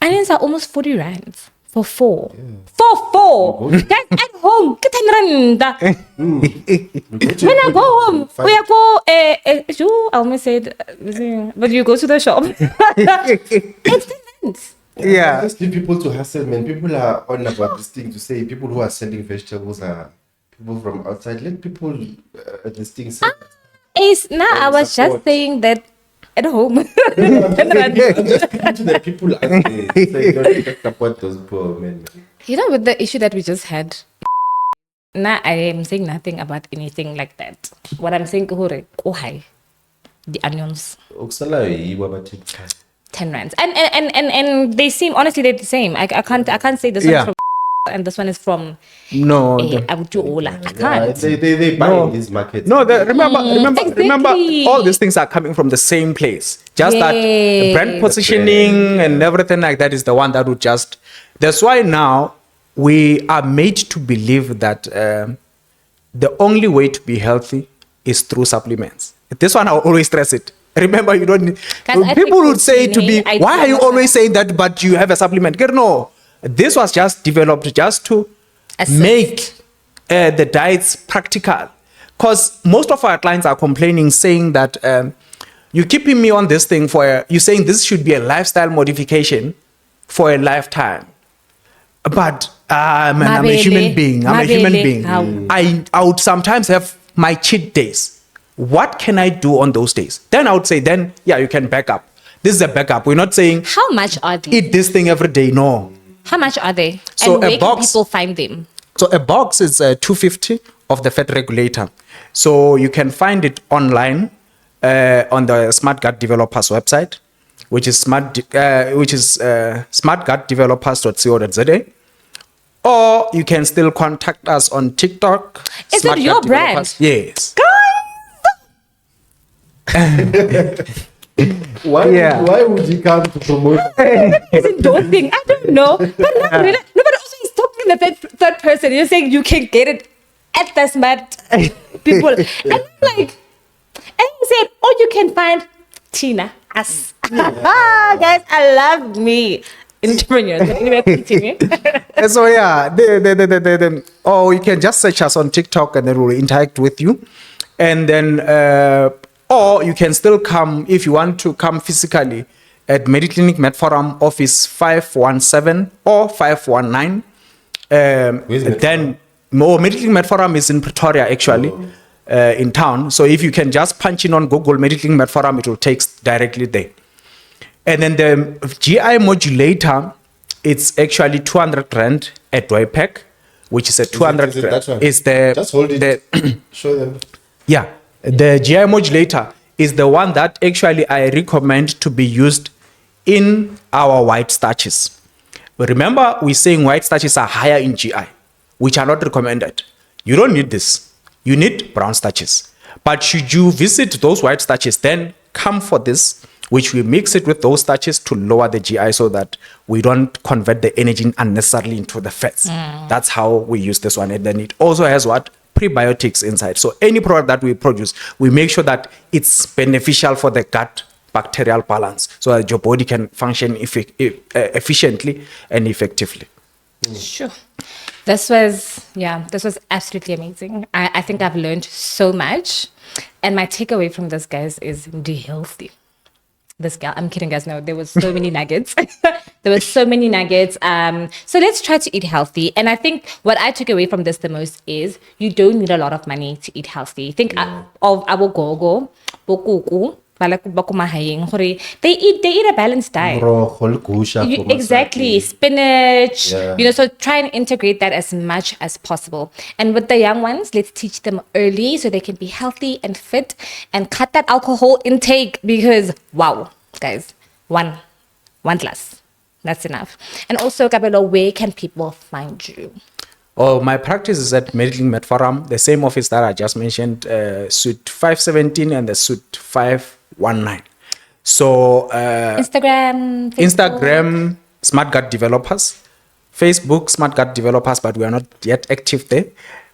Onions are almost 40 rands for 4. For 4. Guys, at home, get 10 rand. When I go home, we go, I almost said, but you go to the shop. It's 10 rands. Yeah. Just leave people to hustle, man. People are on about this thing to say people who are selling vegetables are people from outside. Let people this thing sell. I was just saying that at home. I'm just speaking to the people out there. So you don't support those poor men. You know, with the issue that we just had, I am saying nothing about anything like that. What I'm saying, the onions. 10 rands. And they seem, honestly, they're the same. I can't say this one's from and this one is from Abutuola. I can't. They buy in these markets. No, remember, all these things are coming from the same place. Just that brand positioning and everything like that is the one that would just. That's why now we are made to believe that the only way to be healthy is through supplements. This one, I'll always stress it. Remember, you don't need. People would say to me, why are you always saying that, but you have a supplement? No, this was just developed just to make the diets practical. Because most of our clients are complaining, saying that you're keeping me on this thing you're saying this should be a lifestyle modification for a lifetime. But I'm a human being. I would sometimes have my cheat days. What can I do on those days? Then I would say, you can back up. This is a backup. We're not saying how much are they? Eat this thing every day. No. How much are they? So and where can people find them? So a box is 250 of the fat regulator. So you can find it online on the Smart Gut Developers website, which is smartgutdevelopers.co.za. Or you can still contact us on TikTok. Is it your brand? Yes. Why would you come to promote? It's endorsing. I don't know. But nobody also is talking in the third person. You're saying you can get it at the smart people. And I'm like, and he said, you can find Tina, us. Guys, I love me. Entrepreneurs. Anyway, continue. So or you can just search us on TikTok and then we'll interact with you. And then or you can still come if you want to come physically at Mediclinic Medforum office 517 or 519. Then Mediclinic Medforum is in Pretoria actually, in town. So if you can just punch in on Google Mediclinic Medforum, it will take directly there. And then the GI modulator, it's actually 200 rand at Dwaypack, which is a 200 rand. Is the just hold it. Show them. Yeah. The GI modulator is the one that actually I recommend to be used in our white starches. But remember, we're saying white starches are higher in GI, which are not recommended. You don't need this. You need brown starches. But should you visit those white starches, then come for this, which we mix it with those starches to lower the GI so that we don't convert the energy unnecessarily into the fats. That's how we use this one. And then it also has prebiotics inside. So any product that we produce, we make sure that it's beneficial for the gut bacterial balance so that your body can function efficiently and effectively. Sure. This was absolutely amazing. I think I've learned so much. And my takeaway from this, guys, is be healthy. This girl, I'm kidding, guys. No, there was so many nuggets. So let's try to eat healthy. And I think what I took away from this the most is you don't need a lot of money to eat healthy. Think of our gogo, bokuku, they eat a balanced diet. Exactly. Spinach, so try and integrate that as much as possible. And with the young ones, let's teach them early so they can be healthy and fit and cut that alcohol intake because, wow, guys, one glass, that's enough. And also, Kabelo, where can people find you? Oh, my practice is at Mediclinic Medforum, the same office that I just mentioned, suite 517 and the suite 519. So Instagram, Smart Gut Developers, Facebook, Smart Gut Developers, but we are not yet active there.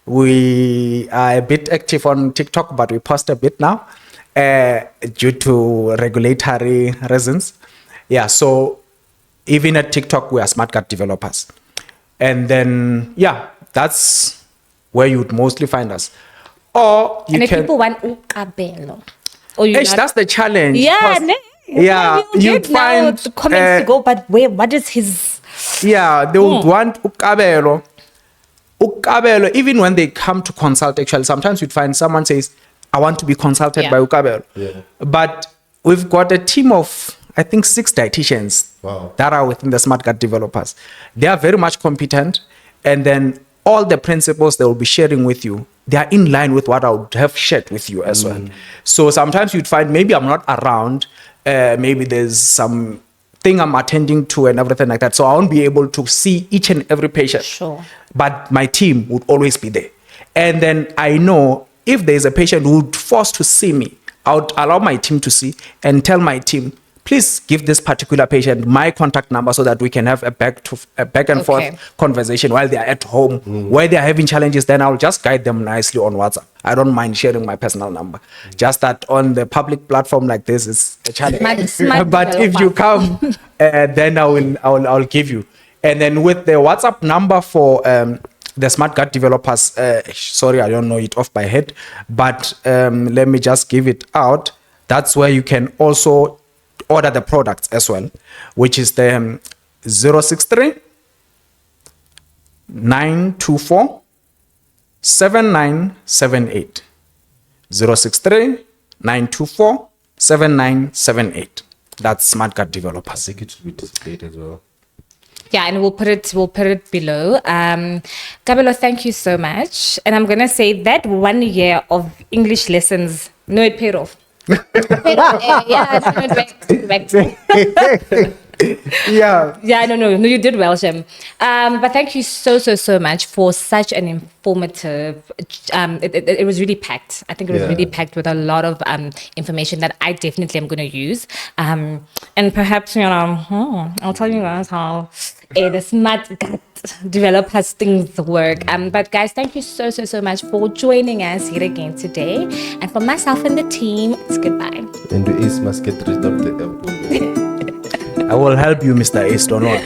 We are a bit active on TikTok, but we post a bit now due to regulatory reasons. Yeah, so Even at TikTok, we are smart gut developers. And then, yeah, that's where you would mostly find us. Or you And if can. people want Kabelo, or you That's the challenge. yeah, because- yeah, you'd find the comments to go, but what is his? Yeah, they would want Kabelo. Kabelo, even when they come to consult, actually, sometimes you'd find someone says, I want to be consulted by Kabelo. Yeah. But we've got a team of, I think, 6 dietitians Wow. that are within the smart gut developers. They are very much competent. And then all the principles they will be sharing with you, they are in line with what I would have shared with you as well. So sometimes you'd find maybe I'm not around, maybe there's some thing I'm attending to and everything like that. So I won't be able to see each and every patient. Sure. But my team would always be there. And then I know if there's a patient who would force to see me, I would allow my team to see and tell my team, please give this particular patient my contact number so that we can have a back and forth conversation while they are at home. Where they are having challenges, then I'll just guide them nicely on WhatsApp. I don't mind sharing my personal number. Just that on the public platform like this is a challenge. Smart But if you come, then I'll give you. And then with the WhatsApp number for the smart gut developers, sorry, I don't know it off by head, but let me just give it out. That's where you can also order the products as well, which is the 063 924 7978. 063 924 7978. That's smart gut I developers. think it should be displayed as well. Yeah, and we'll put it below. Kabelo, thank you so much. And I'm gonna say that 1 year of English lessons, no, it paid off. Yeah. Yeah, no, you did well, Shem. But thank you so much for such an informative. It was really packed. I think it was really packed with a lot of information that I definitely am going to use. And perhaps I'll tell you guys how the smart gut developers things work. But guys, thank you so much for joining us here again today. And for myself and the team, it's goodbye. And the Ace must get rid of the I will help you, Mr. Ace, don't worry.